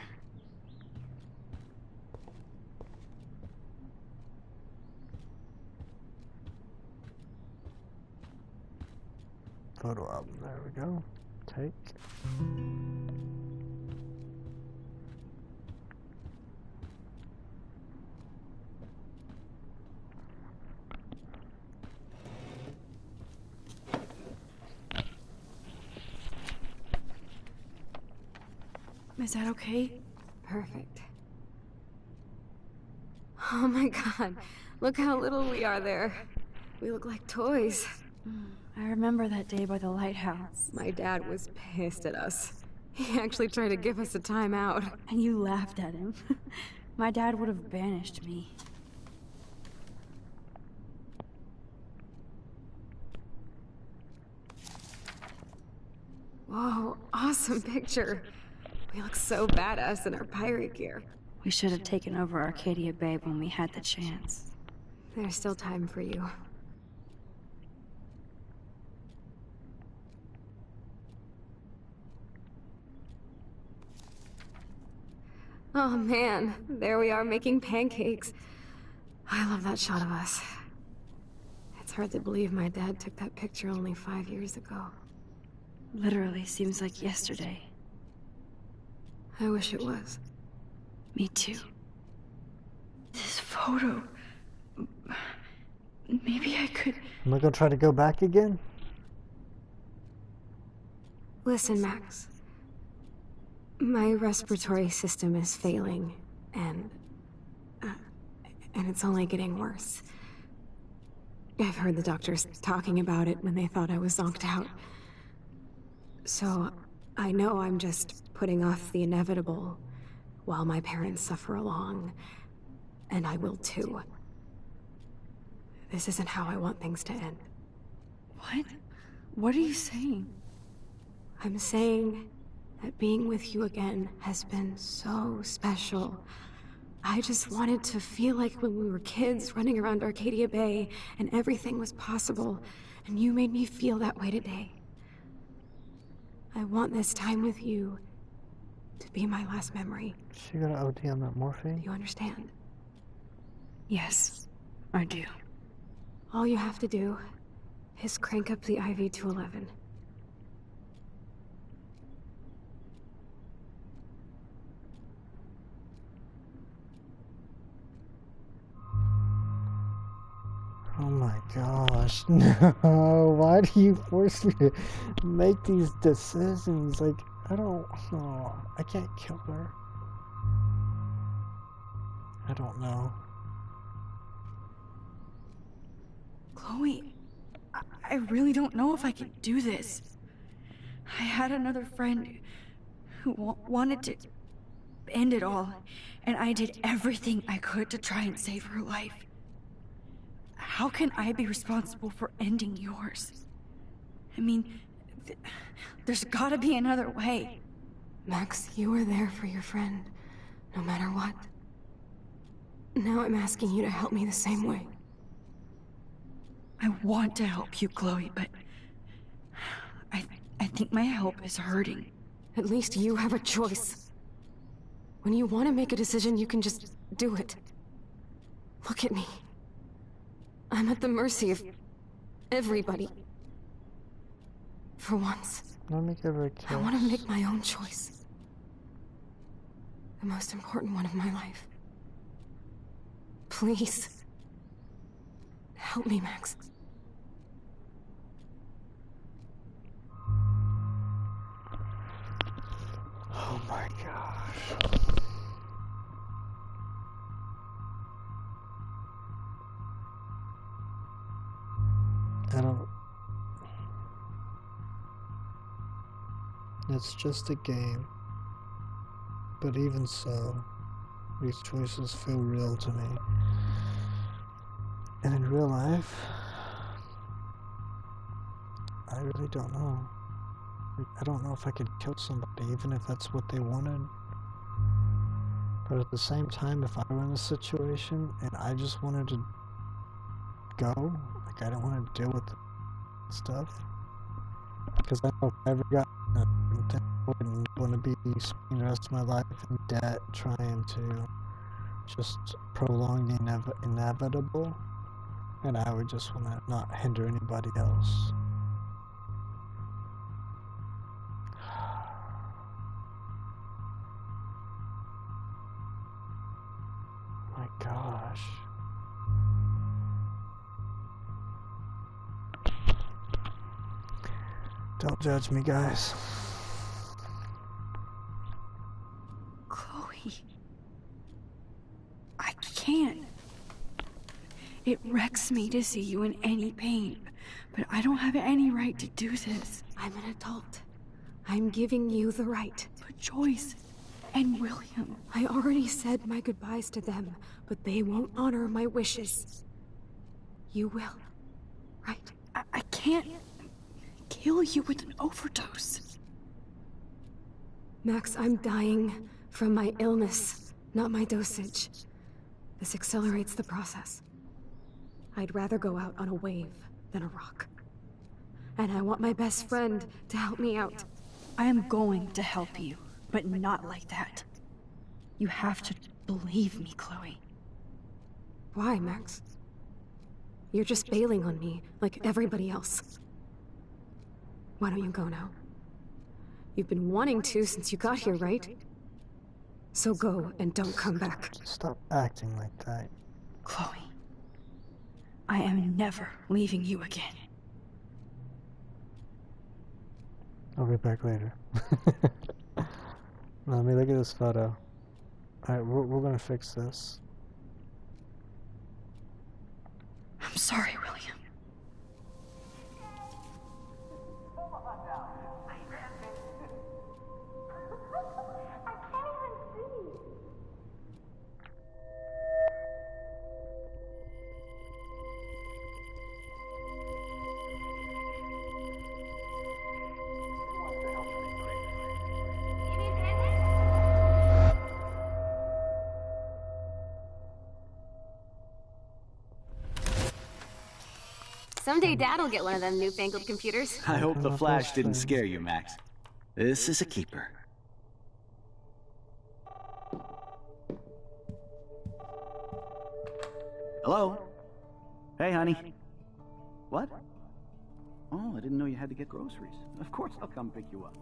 Photo album, there we go. Take. Is that okay? Perfect. Oh my god, look how little we are there. We look like toys. I remember that day by the lighthouse. My dad was pissed at us. He actually tried to give us a timeout. And you laughed at him. My dad would have banished me. Whoa, awesome picture. We look so badass in our pirate gear. We should have taken over Arcadia Bay when we had the chance. There's still time for you. Oh man, there we are making pancakes. I love that shot of us. It's hard to believe my dad took that picture only 5 years ago. Literally seems like yesterday. I wish it was. Me too. This photo... Maybe I could... Am I gonna try to go back again? Listen, Max. My respiratory system is failing, and it's only getting worse. I've heard the doctors talking about it when they thought I was zonked out. So, I know I'm just putting off the inevitable while my parents suffer along, and I will too. This isn't how I want things to end. What? What are you saying? I'm saying that being with you again has been so special. I just wanted to feel like when we were kids running around Arcadia Bay and everything was possible, and you made me feel that way today. I want this time with you to be my last memory. She got an OD on that morphine? You understand? Yes, I do. All you have to do is crank up the IV to 11. Oh my gosh, no, why do you force me to make these decisions? Like, I can't kill her. I don't know. Chloe, I really don't know if I can do this. I had another friend who wanted to end it all, and I did everything I could to try and save her life. How can I be responsible for ending yours? I mean, there's gotta be another way. Max, you were there for your friend, no matter what. Now I'm asking you to help me the same way. I want to help you, Chloe, but I think my help is hurting. At least you have a choice. When you want to make a decision, you can just do it. Look at me. I'm at the mercy of everybody. For once, Let me give her a kiss. I want to make my own choice. The most important one of my life. Please. Help me, Max. Oh my gosh. It's just a game. But even so, these choices feel real to me. And in real life, I really don't know. I don't know if I could kill somebody, even if that's what they wanted. But at the same time, if I were in a situation and I just wanted to go, like I don't want to deal with stuff, because I know if I ever got I wouldn't want to be spending the rest of my life in debt trying to just prolong the inevitable, and I would just want to not hinder anybody else. My gosh. Don't judge me, guys. Chloe, I can't. It wrecks me to see you in any pain, but I don't have any right to do this. I'm an adult. I'm giving you the right. But Joyce and William... I already said my goodbyes to them, but they won't honor my wishes. You will, right? I can't kill you with an overdose. Max, I'm dying from my illness, not my dosage. This accelerates the process. I'd rather go out on a wave than a rock. And I want my best friend to help me out. I am going to help you, but not like that. You have to believe me, Chloe. Why, Max? You're just bailing on me, like everybody else. Why don't you go now? You've been wanting to since you got here, right? So go and don't come back. Stop acting like that. Chloe, I am never leaving you again. I'll be back later. Let me look at this photo. Alright, we're gonna fix this. I'm sorry, William. Someday Dad'll get one of them newfangled computers. I hope the flash didn't scare you, Max. This is a keeper. Hello? Hey, honey. What? Oh, I didn't know you had to get groceries. Of course I'll come pick you up.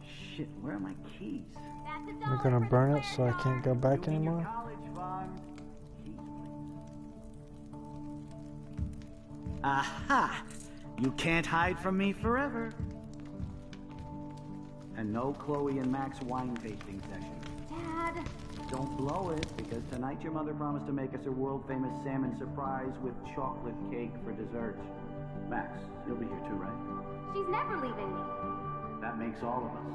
Shit, where are my keys? We're gonna burn it so I can't go back anymore? Aha! You can't hide from me forever. And no Chloe and Max wine tasting session. Dad! Don't blow it, because tonight your mother promised to make us a world-famous salmon surprise with chocolate cake for dessert. Max, you'll be here too, right? She's never leaving me. That makes all of us.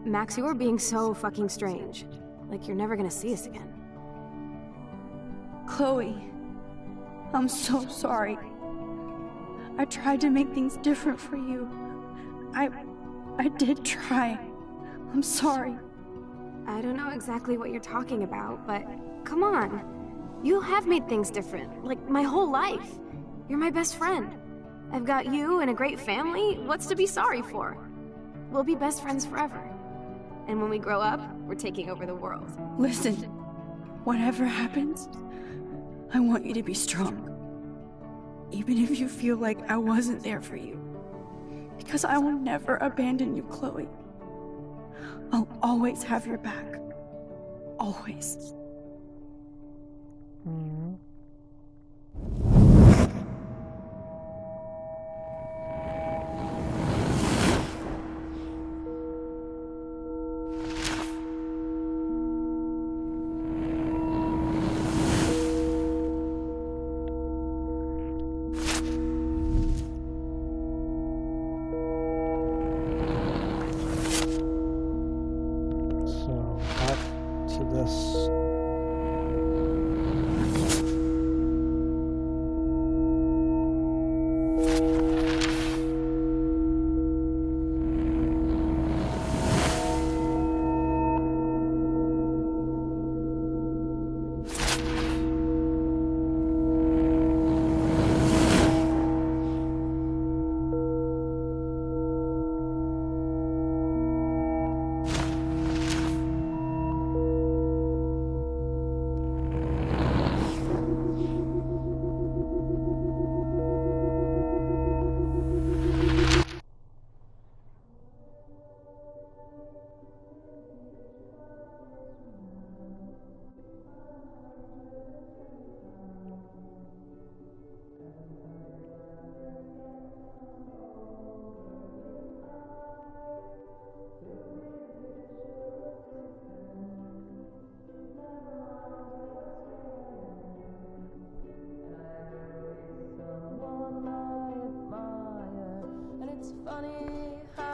Max, you're being so fucking strange. Like you're never gonna see us again. Chloe, I'm so sorry. I tried to make things different for you. I did try. I'm sorry. I don't know exactly what you're talking about, but come on. You have made things different, like my whole life. You're my best friend. I've got you and a great family. What's to be sorry for? We'll be best friends forever. And when we grow up, we're taking over the world. Listen, whatever happens, I want you to be strong. Even if you feel like I wasn't there for you. Because I will never abandon you, Chloe. I'll always have your back. Always.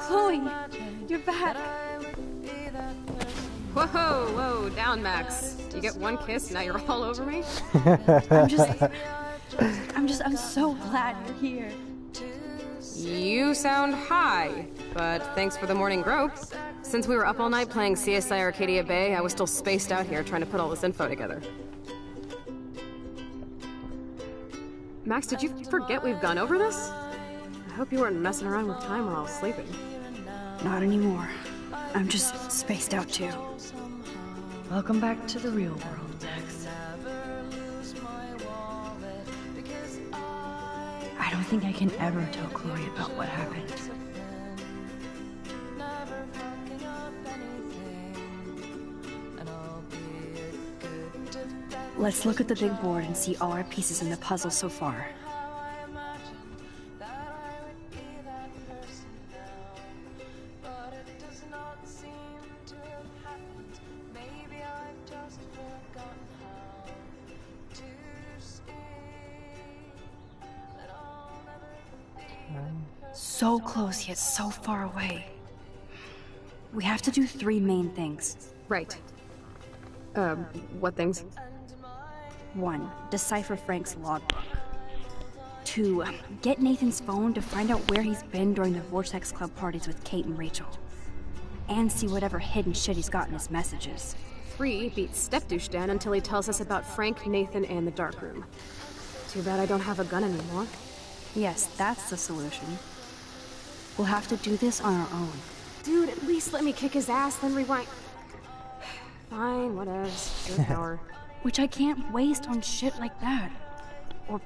Chloe, you're back. Whoa, down, Max. You get one kiss, now you're all over me? I'm so glad you're here. You sound high, but thanks for the morning grope. Since we were up all night playing CSI Arcadia Bay, I was still spaced out here trying to put all this info together. Max, did you forget we've gone over this? I hope you weren't messing around with time while I was sleeping. Not anymore. I'm just spaced out too. Welcome back to the real world, Max. I don't think I can ever tell Chloe about what happened. Let's look at the big board and see all our pieces in the puzzle so far. So close, yet so far away. We have to do 3 main things. Right. What things? 1. Decipher Frank's logbook. 2. Get Nathan's phone to find out where he's been during the Vortex Club parties with Kate and Rachel. And see whatever hidden shit he's got in his messages. 3. Beat Stepdouche down until he tells us about Frank, Nathan, and the darkroom. Too bad I don't have a gun anymore. Yes, that's the solution. We'll have to do this on our own. Dude, at least let me kick his ass, then rewind. Fine, whatever. Your power. Which I can't waste on shit like that. Or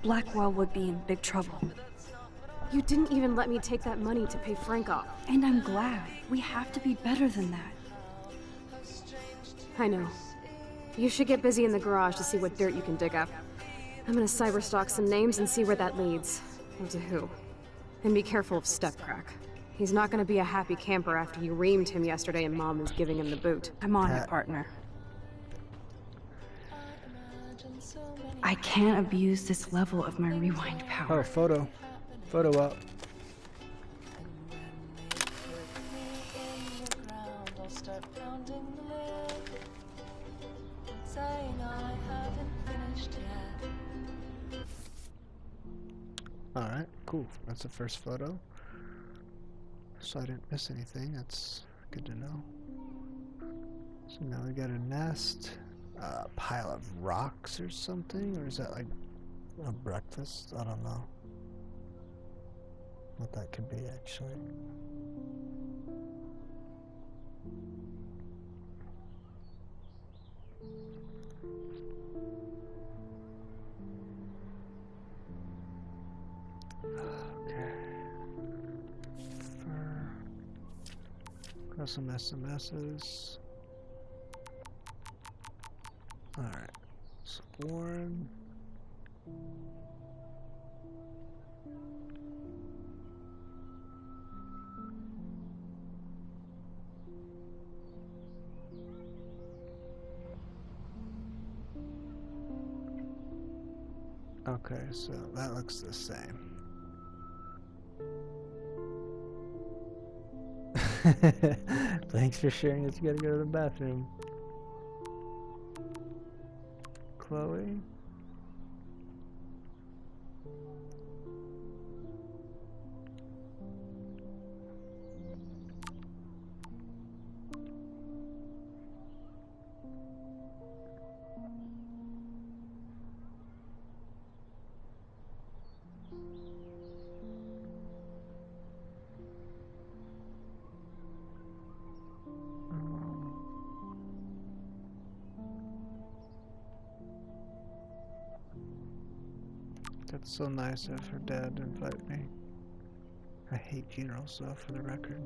Blackwell would be in big trouble. You didn't even let me take that money to pay Frank off. And I'm glad. We have to be better than that. I know. You should get busy in the garage to see what dirt you can dig up. I'm gonna cyberstalk some names and see where that leads. And to who. And be careful of Stepcrack. He's not gonna be a happy camper after you reamed him yesterday and Mom is giving him the boot. I'm on it, partner. I can't abuse this level of my rewind power. Oh, photo. Photo up. Alright, cool. That's the first photo. So I didn't miss anything. That's good to know. So now we got a nest. A pile of rocks or something? Or is that like a breakfast? I don't know what that could be actually. Okay. Got some SMSs. Alright. So Warren. Okay, so that looks the same. Thanks for sharing that you gotta go to the bathroom. Chloe? That's so nice of her dad to invite me. I hate funerals though, for the record.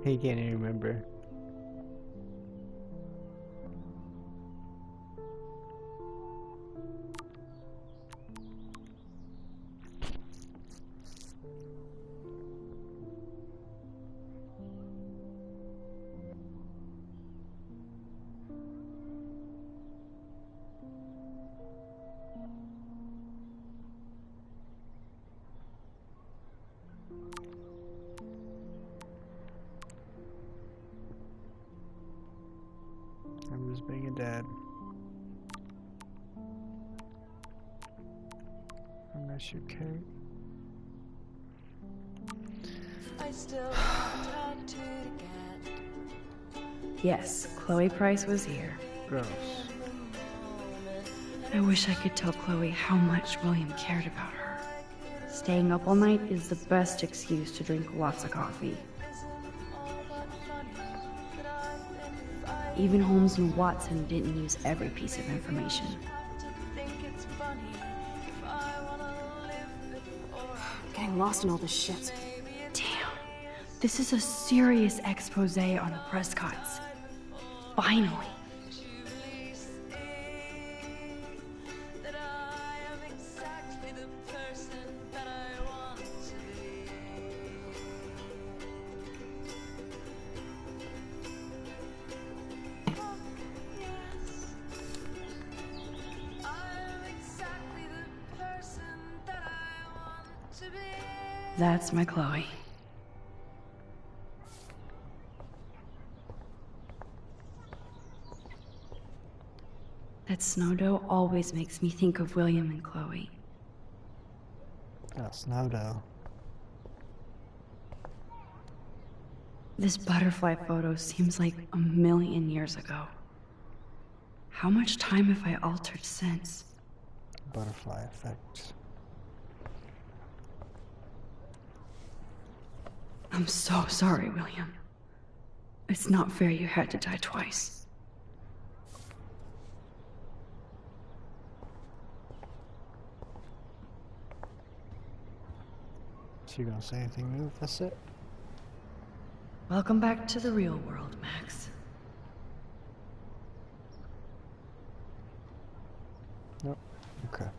He can't even remember. Being a dad. I miss you, Kate. Yes, Chloe Price was here. Gross. I wish I could tell Chloe how much William cared about her. Staying up all night is the best excuse to drink lots of coffee. Even Holmes and Watson didn't use every piece of information. I'm getting lost in all this shit. Damn. This is a serious expose on the Prescotts. Finally. That's my Chloe. That snow dough always makes me think of William and Chloe. That snow dough. This butterfly photo seems like a million years ago. How much time have I altered since? Butterfly effect. I'm so sorry, William. It's not fair you had to die twice. So you gonna say anything new? That's it? Welcome back to the real world, Max. Nope. Okay.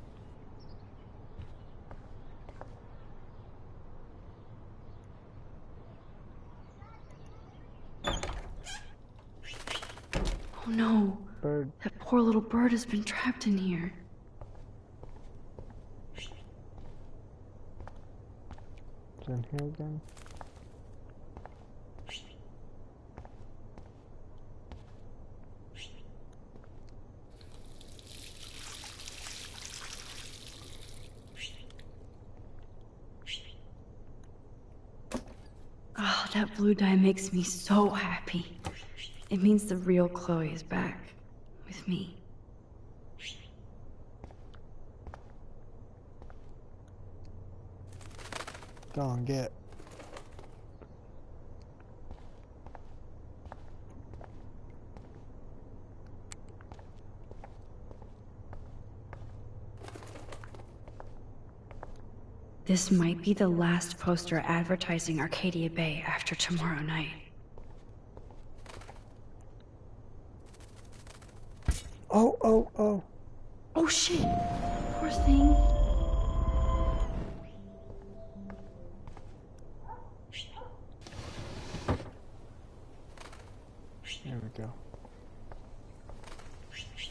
Oh no. Bird. That poor little bird has been trapped in here. It's in here again. Oh, that blue dye makes me so happy. It means the real Chloe is back. With me. Go on, get. This might be the last poster advertising Arcadia Bay after tomorrow night. Oh. Oh shit! Poor thing. There we go.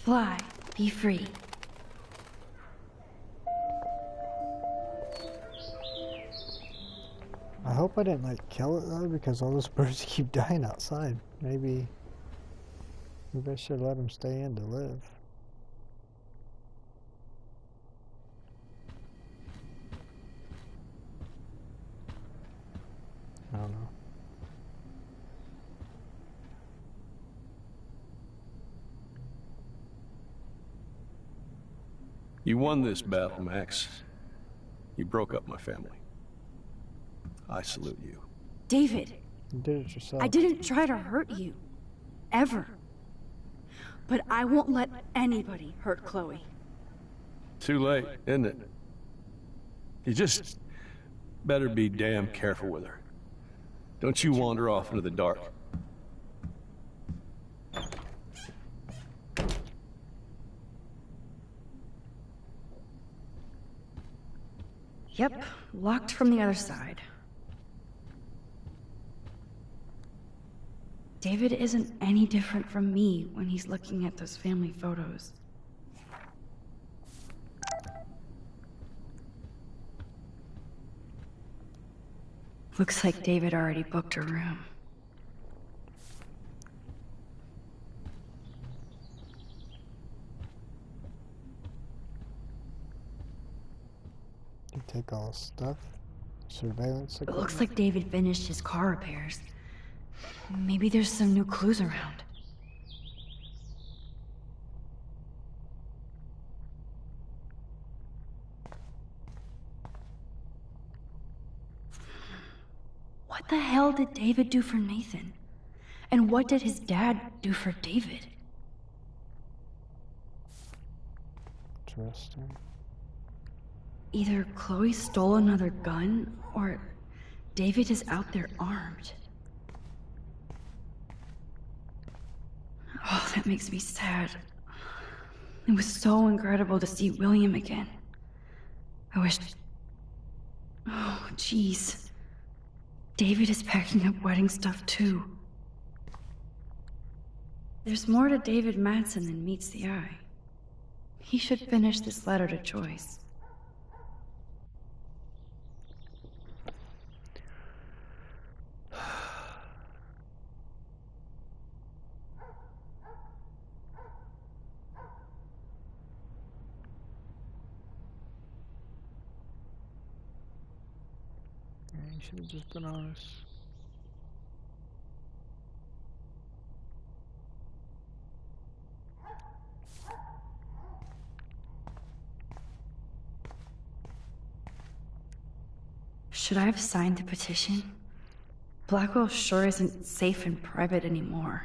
Fly. Be free. I hope I didn't like kill it though, because all those birds keep dying outside. Maybe I should let them stay in to live. I don't know. You won this battle, Max. You broke up my family. I salute you. David. You did it yourself. I didn't try to hurt you. Ever. But I won't let anybody hurt Chloe. Too late, isn't it? You just better be damn careful with her. Don't you wander off into the dark. Yep, locked from the other side. David isn't any different from me when he's looking at those family photos. Looks like David already booked a room. take all the stuff. Surveillance It equipment. looks like David finished his car repairs. Maybe there's some new clues around. What the hell did David do for Nathan? And what did his dad do for David? Interesting. Either Chloe stole another gun, or David is out there armed. Oh, that makes me sad. It was so incredible to see William again. I wish... Oh, jeez. David is packing up wedding stuff too. There's more to David Madsen than meets the eye. He should finish this letter to Joyce. You should have just been honest. Should I have signed the petition? Blackwell sure isn't safe and private anymore.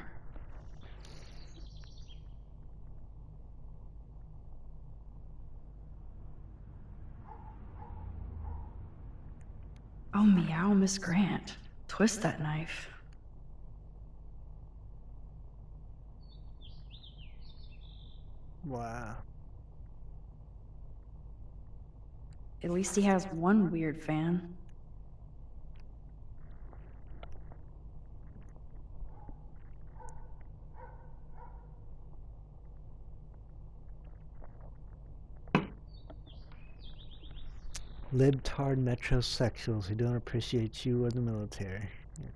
Oh, meow, Miss Grant. Twist that knife. Wow. At least he has one weird fan. Libtard metrosexuals who don't appreciate you or the military. Yeah.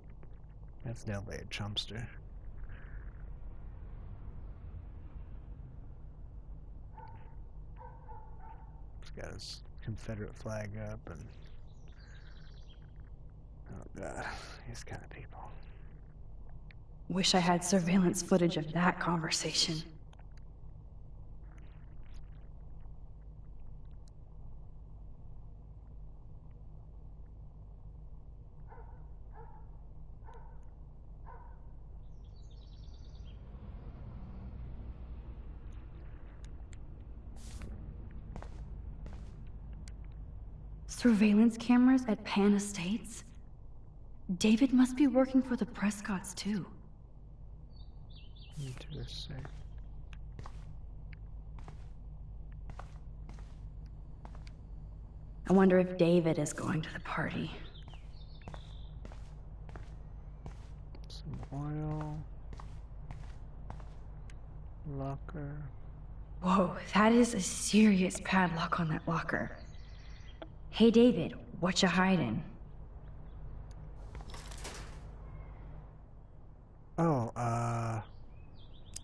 That's definitely a Trumpster. He's got his Confederate flag up and... Oh god, these kind of people. Wish I had surveillance footage of that conversation. Surveillance cameras at Pan Estates? David must be working for the Prescotts, too. Interesting. I wonder if David is going to the party. Some oil. Locker. Whoa, that is a serious padlock on that locker. Hey, David, what you hiding? Oh,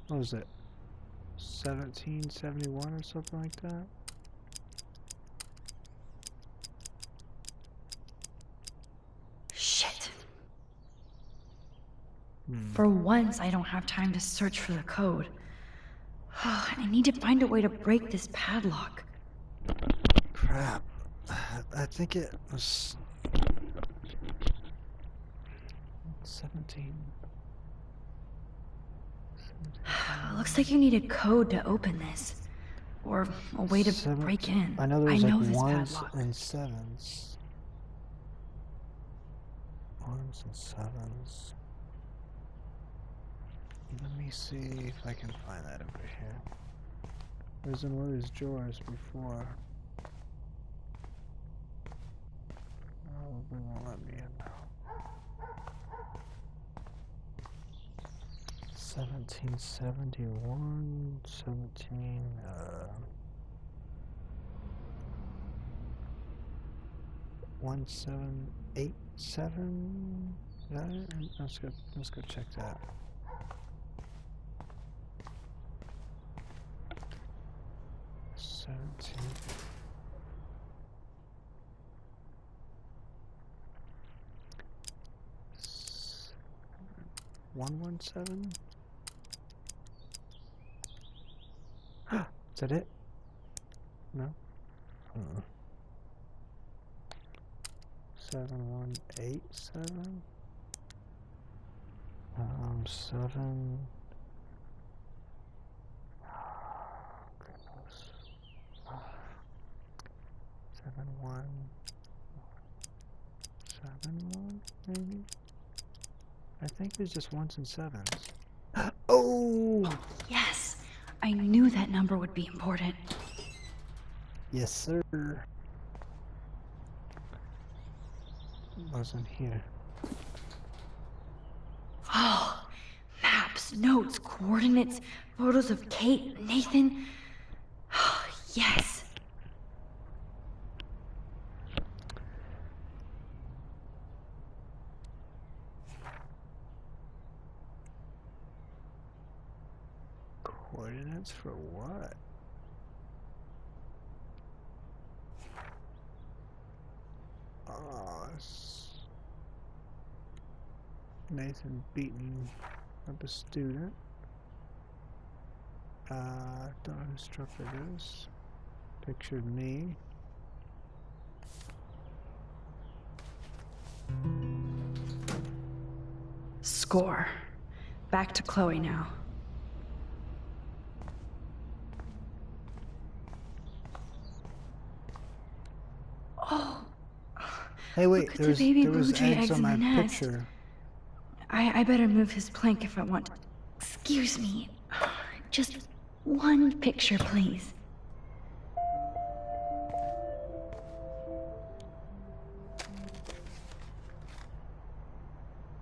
what was it? 1771 or something like that? Shit. For once, I don't have time to search for the code. I need to find a way to break this padlock. Crap. I think it was 17. Looks like you need a code to open this. Or a way to break in. I know there's like this ones padlock. and sevens. Ones and sevens. Let me see if I can find that over here. It was in one of his drawers before. Probably won't let me in now. 1771, 1787. Is that it? Let's go check that. 117? Is that it? No? 7187? 7. Goodness. 7171, maybe? I think there's just 1s and 7s. Oh! Yes! I knew that number would be important. Yes, sir. Wasn't here. Oh, maps, notes, coordinates, photos of Kate, Nathan. Oh, yes. Coordinates for what? Oh, Nathan beating up a student. Don't know who struck it is. Picture of me. Score. Back to Chloe now. Oh. Hey, wait, Look at the baby there was blue jay eggs eggs on in the my nest. picture. I better move his plank if I want. Excuse me. Just one picture, please.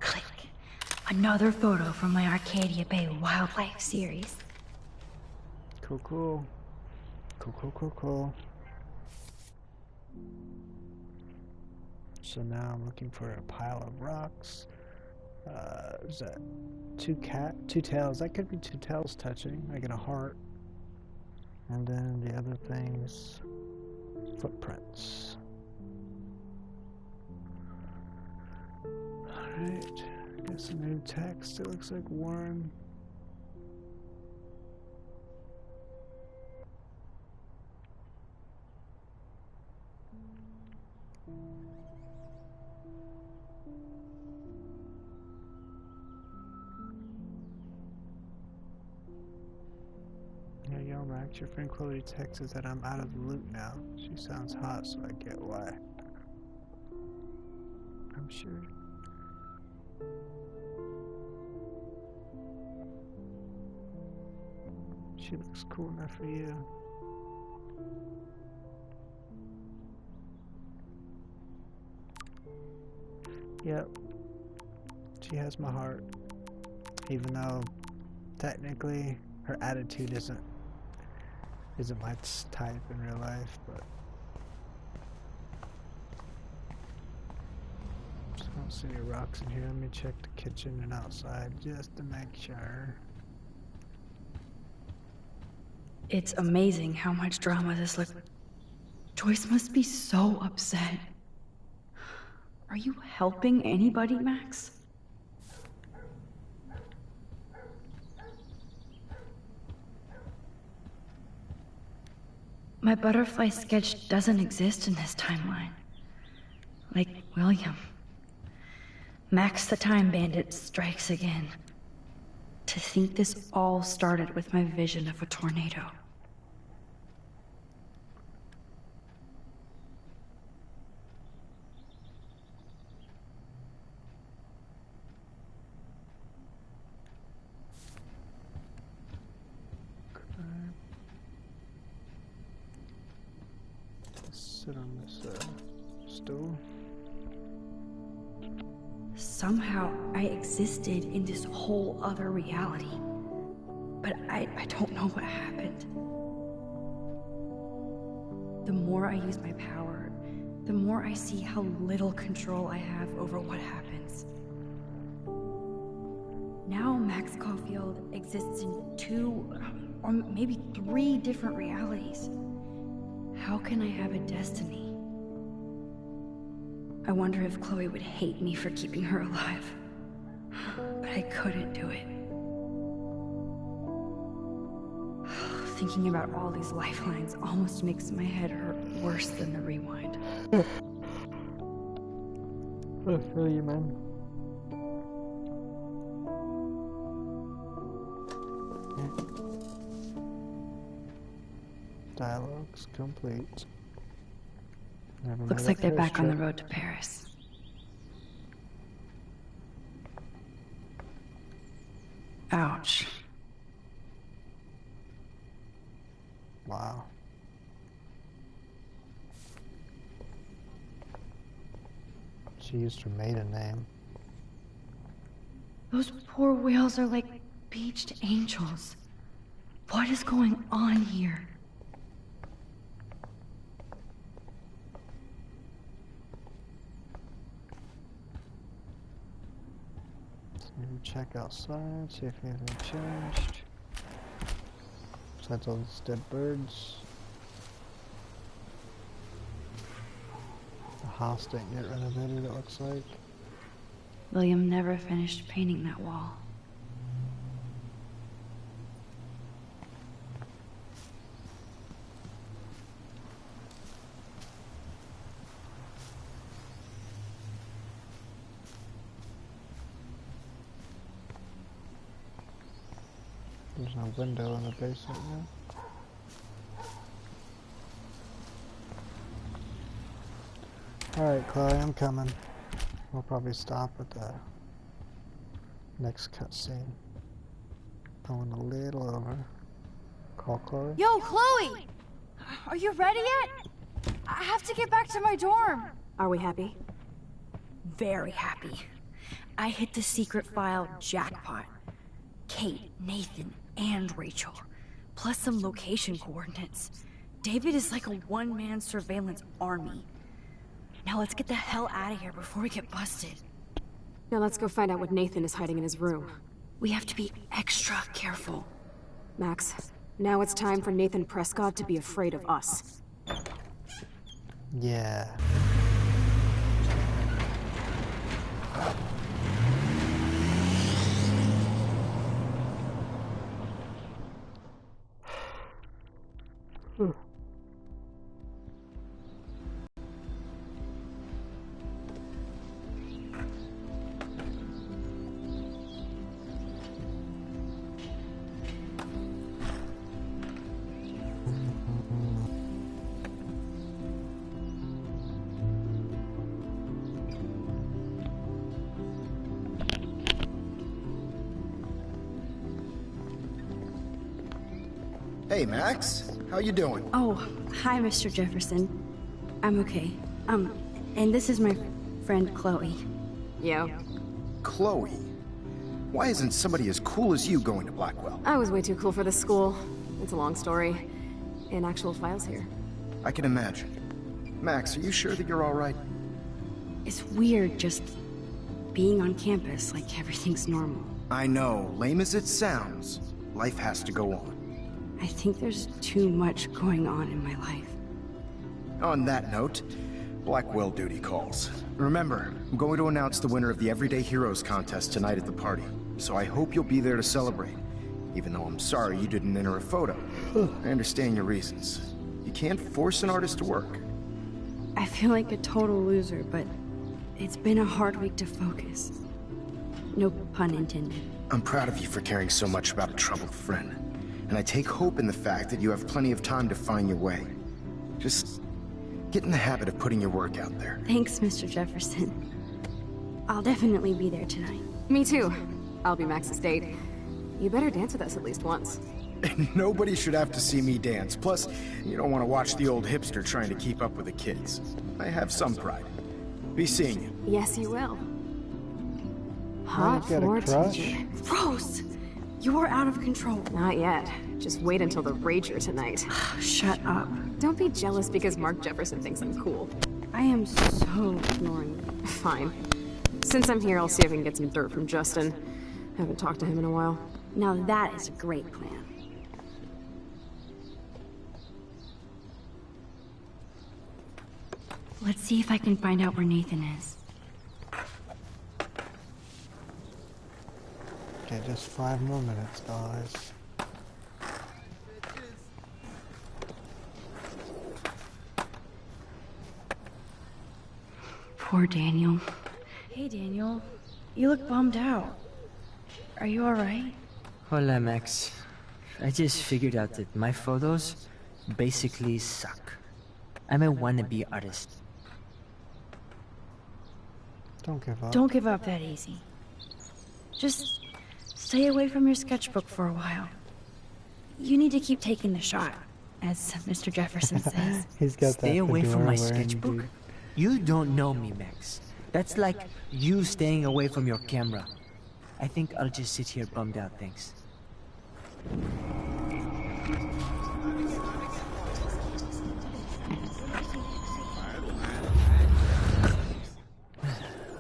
Click. Another photo from my Arcadia Bay wildlife series. Cool, cool. Cool, cool, cool, cool. So now I'm looking for a pile of rocks. Is that two tails? That could be two tails touching. I get a heart. And then the other things, footprints. Alright, get some new text. It looks like Warren. Yeah, yo, Max, your friend Chloe texts that I'm out of the loop now. She sounds hot, so I get why. I'm sure. She looks cool enough for you. Yep. She has my heart. Even though technically her attitude isn't my type in real life, but just don't see any rocks in here. Let me check the kitchen and outside just to make sure. It's amazing how much drama this looks. Joyce must be so upset. Are you helping anybody, Max? My butterfly sketch doesn't exist in this timeline. Like William. Max the Time Bandit strikes again. To think this all started with my vision of a tornado. Sit on this stool. Somehow I existed in this whole other reality. But I don't know what happened. The more I use my power, the more I see how little control I have over what happens. Now Max Caulfield exists in 2, or maybe 3 different realities. How can I have a destiny? I wonder if Chloe would hate me for keeping her alive. but I couldn't do it. Thinking about all these lifelines almost makes my head hurt worse than the rewind. I feel you, man. Dialogue's complete. Looks like they're back on the road to Paris. Ouch. Wow. She used her maiden name. Those poor whales are like beached angels. What is going on here? Check outside, see if anything changed. Besides all these dead birds. The house didn't get renovated, it looks like. William never finished painting that wall. There's no window in the basement now. Alright, Chloe, I'm coming. We'll probably stop at the next cutscene. Going a little over. Call Chloe. Yo, Chloe! Are you ready yet? I have to get back to my dorm. Are we happy? Very happy. I hit the secret file jackpot. Kate, Nathan, and Rachel. Plus some location coordinates. David is like a one-man surveillance army. Now let's get the hell out of here before we get busted. Now let's go find out what Nathan is hiding in his room. We have to be extra careful. Max, now it's time for Nathan Prescott to be afraid of us. Yeah. Hey, Max. How you doing? Oh, hi, Mr. Jefferson. I'm okay. And this is my friend Chloe. Yo. Chloe? Why isn't somebody as cool as you going to Blackwell? I was way too cool for this school. It's a long story. In actual files here. I can imagine. Max, are you sure that you're all right? It's weird just being on campus like everything's normal. I know. Lame as it sounds, life has to go on. I think there's too much going on in my life. On that note, Blackwell duty calls. Remember, I'm going to announce the winner of the Everyday Heroes contest tonight at the party, so I hope you'll be there to celebrate, even though I'm sorry you didn't enter a photo. I understand your reasons. You can't force an artist to work. I feel like a total loser, but it's been a hard week to focus. No pun intended. I'm proud of you for caring so much about a troubled friend. And I take hope in the fact that you have plenty of time to find your way. Just get in the habit of putting your work out there. Thanks, Mr. Jefferson. I'll definitely be there tonight. Me too. I'll be Max's date. You better dance with us at least once. Nobody should have to see me dance. Plus, you don't want to watch the old hipster trying to keep up with the kids. I have some pride. Be seeing you. Yes, you will. Hot floor teacher. Rose! You're out of control. Not yet. Just wait until the Rager tonight. Shut up. Don't be jealous because Mark Jefferson thinks I'm cool. I am so ignoring you. Fine. Since I'm here, I'll see if I can get some dirt from Justin. Haven't talked to him in a while. Now that is a great plan. Let's see if I can find out where Nathan is. Okay, just 5 more minutes, guys. Poor Daniel. Hey, Daniel. You look bummed out. Are you alright? Hola, Max. I just figured out that my photos basically suck. I'm a wannabe artist. Don't give up. Don't give up that easy. Just stay away from your sketchbook for a while. You need to keep taking the shot, as Mr. Jefferson says. He's got Stay that away from my fedora wearing sketchbook? dude. You don't know me, Max. That's like you staying away from your camera. I think I'll just sit here bummed out, thanks.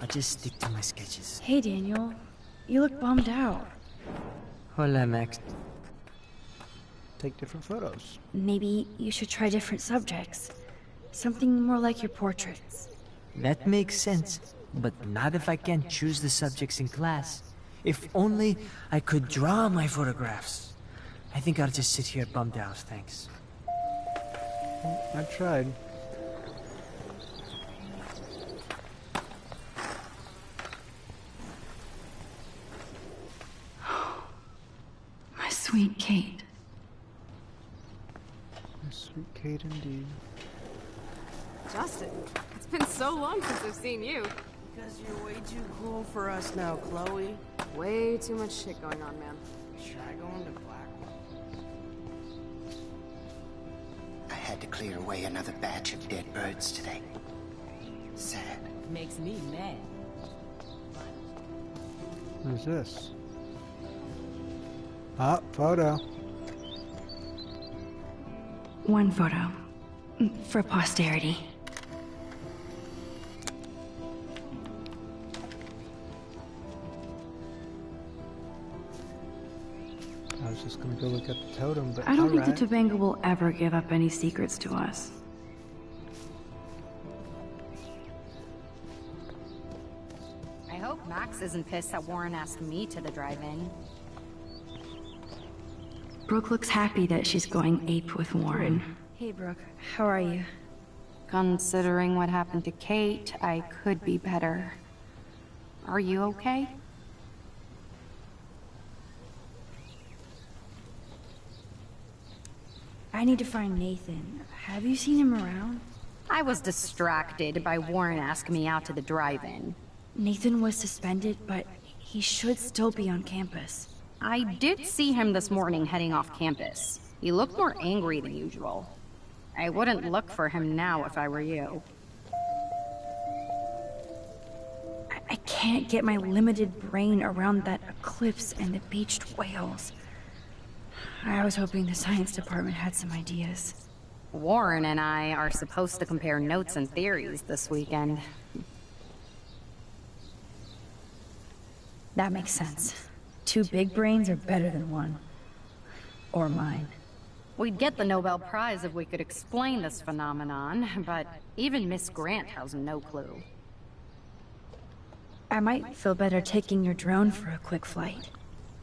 I'll just stick to my sketches. Hey, Daniel. You look bummed out. Hola, Max. Take different photos. Maybe you should try different subjects. Something more like your portraits. That makes sense, but not if I can't choose the subjects in class. If only I could draw my photographs. I think I'll just sit here bummed out, thanks. I tried. My sweet Kate. My sweet Kate indeed. Justin, it's been so long since I've seen you. Because you're way too cool for us now, Chloe. Way too much shit going on, man. Try going to Blackwell. I had to clear away another batch of dead birds today. Sad. Makes me mad. Who's this? Ah, photo. One photo. For posterity. I was just gonna go look at the totem, but I don't think alright. the Tobanga will ever give up any secrets to us. I hope Max isn't pissed that Warren asked me to the drive-in. Brooke looks happy that she's going ape with Warren. Hey, Brooke. How are you? Considering what happened to Kate, I could be better. Are you okay? I need to find Nathan. Have you seen him around? I was distracted by Warren asking me out to the drive-in. Nathan was suspended, but he should still be on campus. I did see him this morning heading off campus. He looked more angry than usual. I wouldn't look for him now if I were you. I can't get my limited brain around that eclipse and the beached whales. I was hoping the science department had some ideas. Warren and I are supposed to compare notes and theories this weekend. That makes sense. 2 big brains are better than 1. Or mine. We'd get the Nobel Prize if we could explain this phenomenon, but even Miss Grant has no clue. I might feel better taking your drone for a quick flight.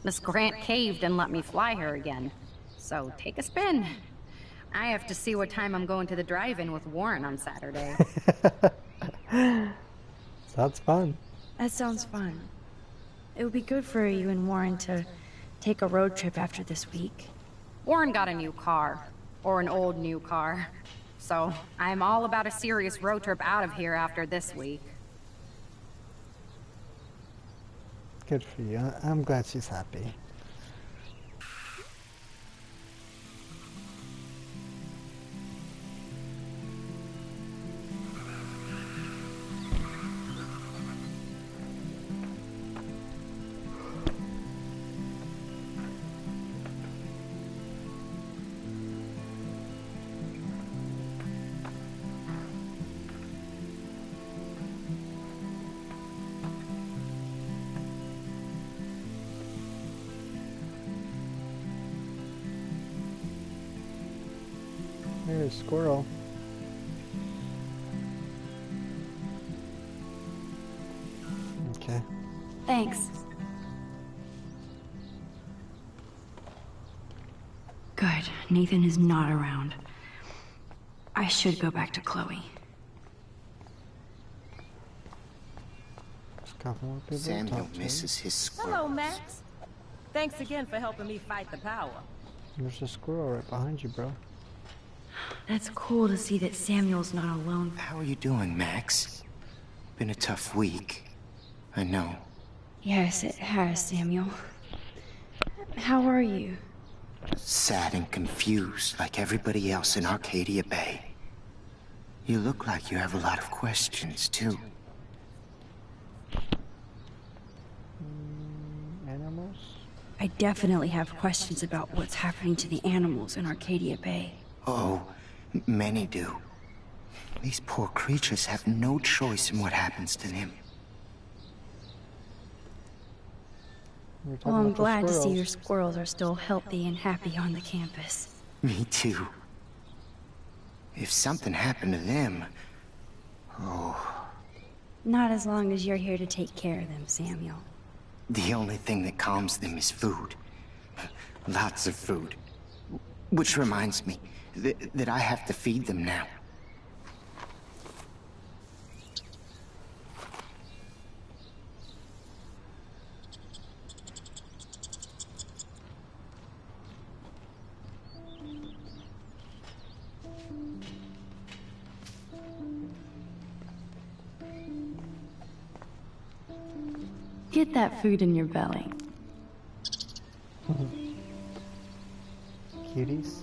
Miss Grant caved and let me fly her again. So take a spin. I have to see what time I'm going to the drive-in with Warren on Saturday. Sounds fun. That sounds fun. It would be good for you and Warren to take a road trip after this week. Warren got a new car. Or an old new car. So I'm all about a serious road trip out of here after this week. Good for you. I'm glad she's happy. There's a squirrel. Okay. Thanks. Good. Nathan is not around. I should go back to Chloe. Samuel misses his squirrels. Hello, Max. Thanks again for helping me fight the power. There's a squirrel right behind you, bro. That's cool to see that Samuel's not alone. How are you doing, Max? Been a tough week. I know. Yes, it has, Samuel. How are you? Sad and confused like everybody else in Arcadia Bay. You look like you have a lot of questions, too. Animals? I definitely have questions about what's happening to the animals in Arcadia Bay. Oh, many do. These poor creatures have no choice in what happens to them. Well, I'm glad to see your squirrels are still healthy and happy on the campus. Me too. If something happened to them... Oh... Not as long as you're here to take care of them, Samuel. The only thing that calms them is food. Lots of food. Which reminds me that I have to feed them now. Get that food in your belly. Cuties.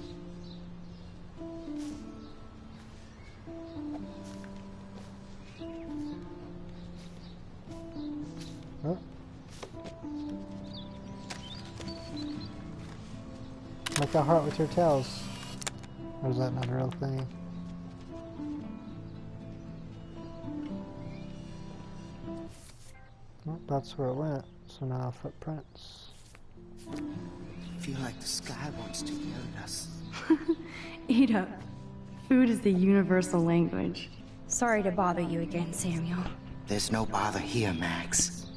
Oh. Like a heart with your tails. Or is that not a real thing? Well, that's where it went. So now footprints. I feel like the sky wants to yell at us. Eat up. Food is the universal language. Sorry to bother you again, Samuel. There's no bother here, Max.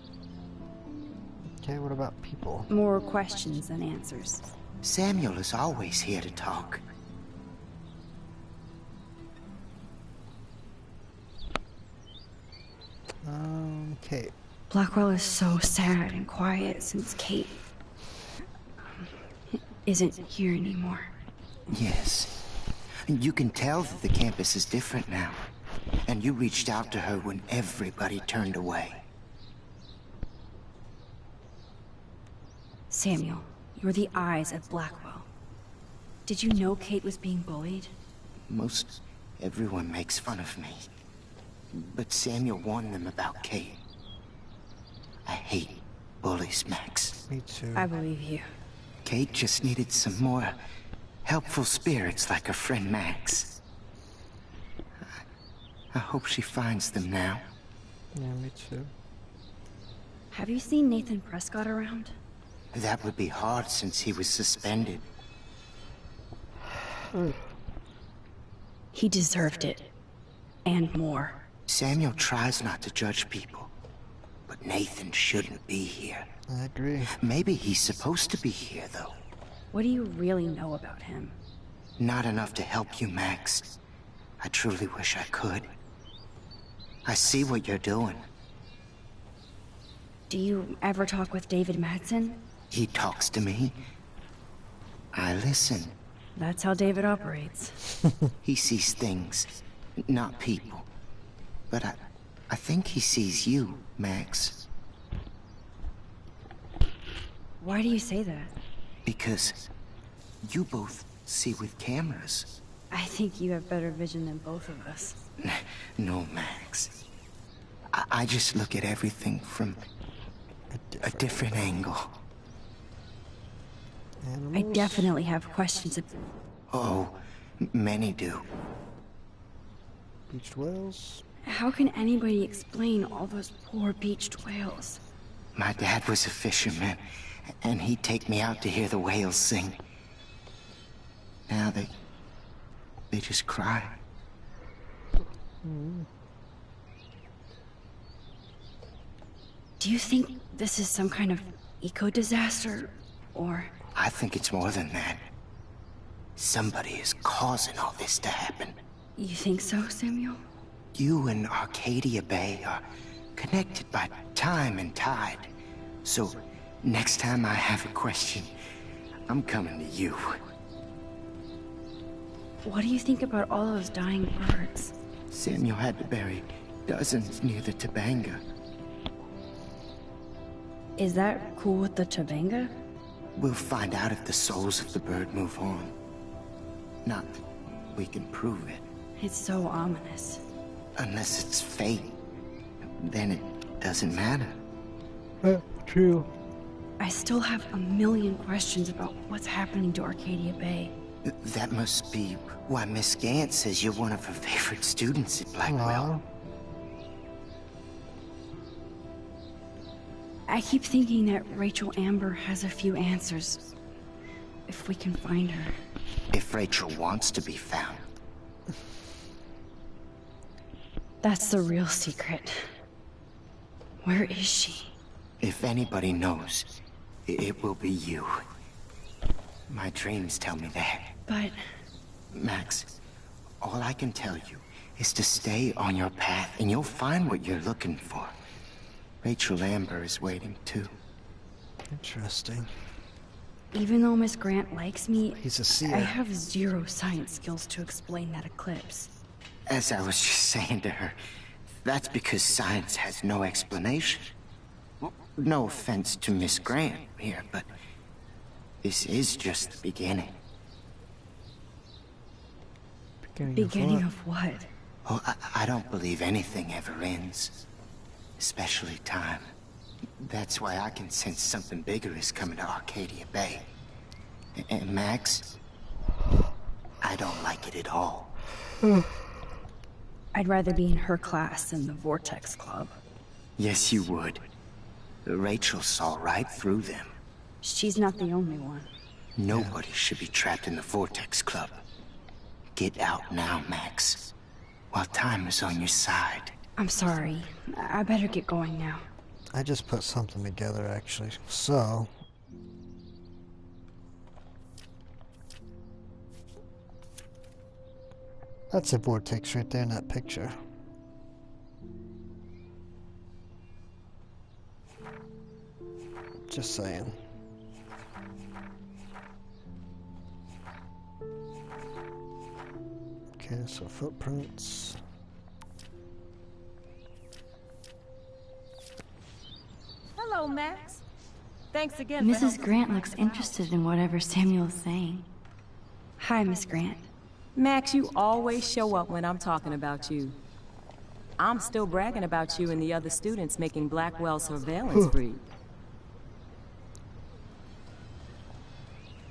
Okay, what about people? More questions than answers. Samuel is always here to talk. Kate. Blackwell is so sad and quiet since Kate isn't here anymore. Yes. You can tell that the campus is different now. And you reached out to her when everybody turned away. Samuel, you're the eyes of Blackwell. Did you know Kate was being bullied? Most everyone makes fun of me. But Samuel warned them about Kate. I hate bullies, Max. Me too. I believe you. Kate just needed some more helpful spirits like her friend Max. I hope she finds them now. Yeah, me too. Have you seen Nathan Prescott around? That would be hard since he was suspended. He deserved it. And more. Samuel tries not to judge people. But Nathan shouldn't be here. I agree. Maybe he's supposed to be here, though. What do you really know about him? Not enough to help you, Max. I truly wish I could. I see what you're doing. Do you ever talk with David Madsen? He talks to me. I listen. That's how David operates. He sees things, not people. But I think he sees you, Max. Why do you say that? Because you both see with cameras. I think you have better vision than both of us. No, Max. I just look at everything from a different angle. Animals? I definitely have questions. Oh, many do. Beached whales? How can anybody explain all those poor beached whales? My dad was a fisherman, and he'd take me out to hear the whales sing. Now they just cry. Do you think this is some kind of eco-disaster, or... I think it's more than that. Somebody is causing all this to happen. You think so, Samuel? You and Arcadia Bay are connected by time and tide. So, next time I have a question, I'm coming to you. What do you think about all those dying birds? Samuel had to bury dozens near the Tobanga. Is that cool with the Tobanga? We'll find out if the souls of the bird move on. Not that we can prove it. It's so ominous. Unless it's fate, then it doesn't matter. True. I still have a million questions about what's happening to Arcadia Bay. That must be why Miss Gant says you're one of her favorite students at Blackwell. I keep thinking that Rachel Amber has a few answers. If we can find her. If Rachel wants to be found. That's the real secret. Where is she? If anybody knows, it will be you. My dreams tell me that. But... Max, all I can tell you is to stay on your path and you'll find what you're looking for. Rachel Amber is waiting too. Interesting. Even though Miss Grant likes me, He's a seer. I have zero science skills to explain that eclipse. As I was just saying to her, that's because science has no explanation. No offense to Miss Grant here, but this is just the beginning. Beginning of what? Oh, I don't believe anything ever ends. Especially time. That's why I can sense something bigger is coming to Arcadia Bay. And Max, I don't like it at all. I'd rather be in her class than the Vortex Club. Yes, you would. Rachel saw right through them. She's not the only one. Nobody should be trapped in the Vortex Club. Get out now, Max. While time is on your side. I'm sorry. I better get going now. I just put something together, actually. So... that's a vortex right there in that picture. Just saying. Okay, so footprints. Hello, Max. Thanks again for Mrs. helping Grant me looks find the interested in whatever Samuel's saying. Hi, Miss Grant. Max, you always show up when I'm talking about you. I'm still bragging about you and the other students making Blackwell surveillance free.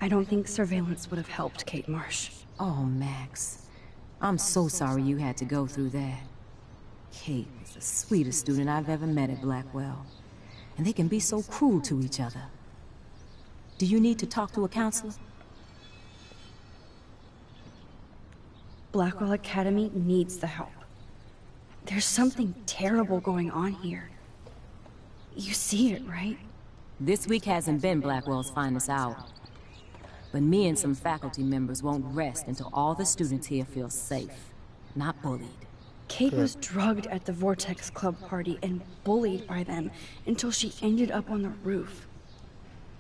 I don't think surveillance would have helped Kate Marsh. Oh, Max. I'm so sorry you had to go through that. Kate was the sweetest student I've ever met at Blackwell. And they can be so cruel to each other. Do you need to talk to a counselor? Blackwell Academy needs the help. There's something terrible going on here. You see it, right? This week hasn't been Blackwell's finest hour. But me and some faculty members won't rest until all the students here feel safe, not bullied. Kate was drugged at the Vortex Club party and bullied by them until she ended up on the roof.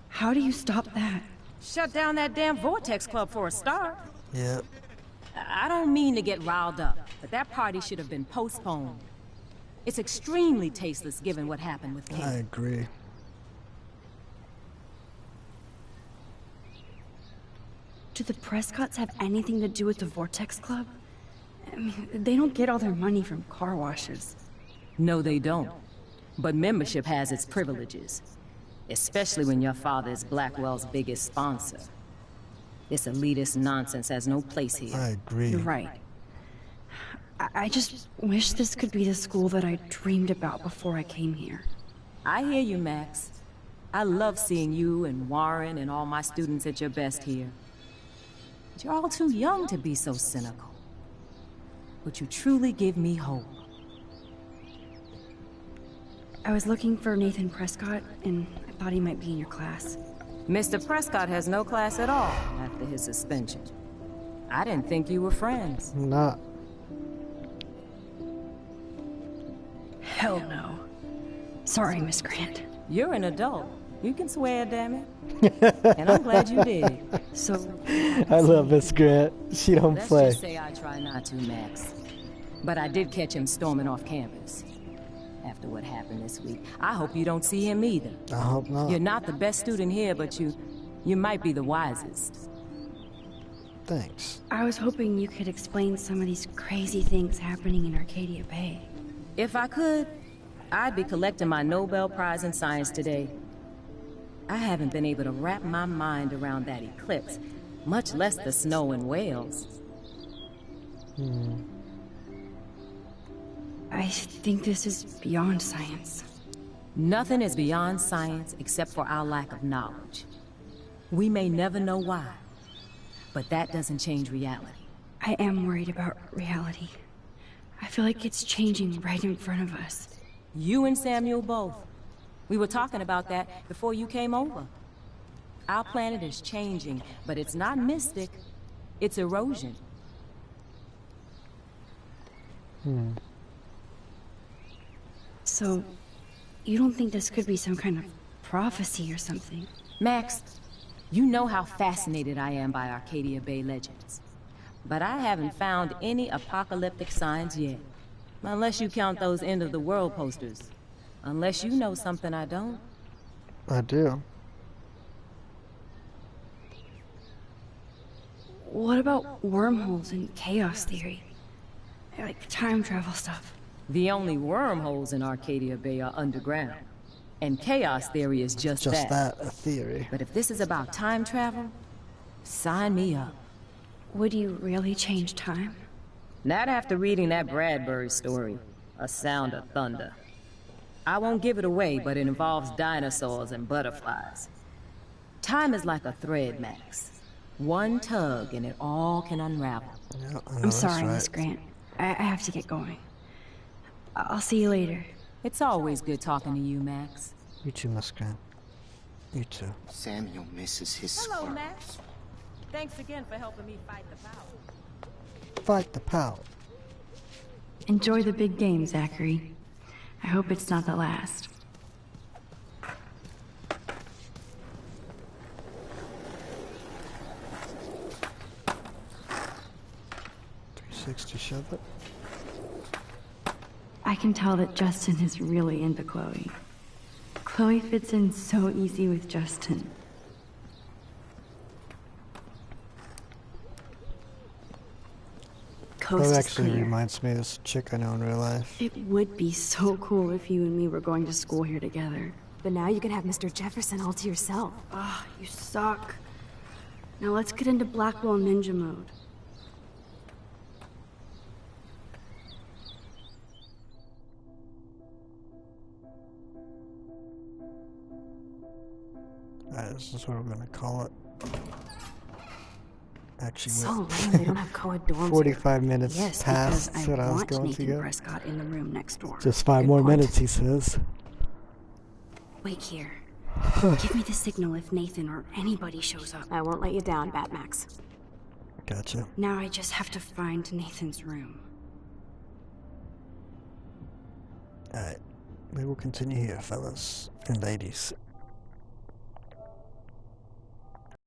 How do you stop that? Shut down that damn Vortex Club for a start. Yep. I don't mean to get riled up, but that party should have been postponed. It's extremely tasteless given what happened with Kate. I agree. Do the Prescotts have anything to do with the Vortex Club? I mean, they don't get all their money from car washes. No, they don't. But membership has its privileges. Especially when your father is Blackwell's biggest sponsor. This elitist nonsense has no place here. I agree. You're right. I just wish this could be the school that I dreamed about before I came here. I hear you, Max. I love seeing you and Warren and all my students at your best here. But you're all too young to be so cynical. But you truly give me hope. I was looking for Nathan Prescott, and I thought he might be in your class. Mr. Prescott has no class at all after his suspension. I didn't think you were friends. Not. Hell no. Sorry, Miss Grant. You're an adult. You can swear, damn it. And I'm glad you did. So, I love Miss Grant. She don't Let's play. just say I try not to, Max. But I did catch him storming off campus. After what happened this week, I hope you don't see him either. I hope not. You're not the best student here, but you might be the wisest. Thanks. I was hoping you could explain some of these crazy things happening in Arcadia Bay. If I could, I'd be collecting my Nobel Prize in Science today. I haven't been able to wrap my mind around that eclipse, much less the snow in Wales. I think this is beyond science. Nothing is beyond science except for our lack of knowledge. We may never know why, but that doesn't change reality. I am worried about reality. I feel like it's changing right in front of us. You and Samuel both. We were talking about that before you came over. Our planet is changing, but it's not mystic. It's erosion. So, you don't think this could be some kind of prophecy or something? Max, you know how fascinated I am by Arcadia Bay legends. But I haven't found any apocalyptic signs yet. Unless you count those end-of-the-world posters. Unless you know something I don't. I do. What about wormholes and chaos theory? Like time travel stuff. The only wormholes in Arcadia Bay are underground. And chaos theory is just that. Just that, a theory. But if this is about time travel, sign me up. Would you really change time? Not after reading that Bradbury story, A Sound of Thunder. I won't give it away, but it involves dinosaurs and butterflies. Time is like a thread, Max. One tug and it all can unravel. Yeah, I'm sorry, Miss Grant. I have to get going. I'll see you later. It's always good talking to you, Max. You too, Miss Grant. You too. Samuel misses his Hello, squirrels. Max. Thanks again for helping me fight the power. Fight the power. Enjoy the big game, Zachary. I hope it's not the last. .360 shove it. I can tell that Justin is really into Chloe. Chloe fits in so easy with Justin. Coast That is actually clear. reminds me of this chick I know in real life. It would be so cool if you and me were going to school here together. But now you can have Mr. Jefferson all to yourself. Ah, you suck. Now let's get into Blackwell Ninja mode. Alright, this is what we're gonna call it. Actually, So wait. lame they don't have co-ed dorms 45 minutes Yes, past because what I I was want going to Nathan go. Prescott in the room next door. Just 5 Good more point. minutes, he says. Wait here. Give me the signal if Nathan or anybody shows up. I won't let you down, Batmax. Gotcha. Now I just have to find Nathan's room. Alright, we will continue here, fellas and ladies.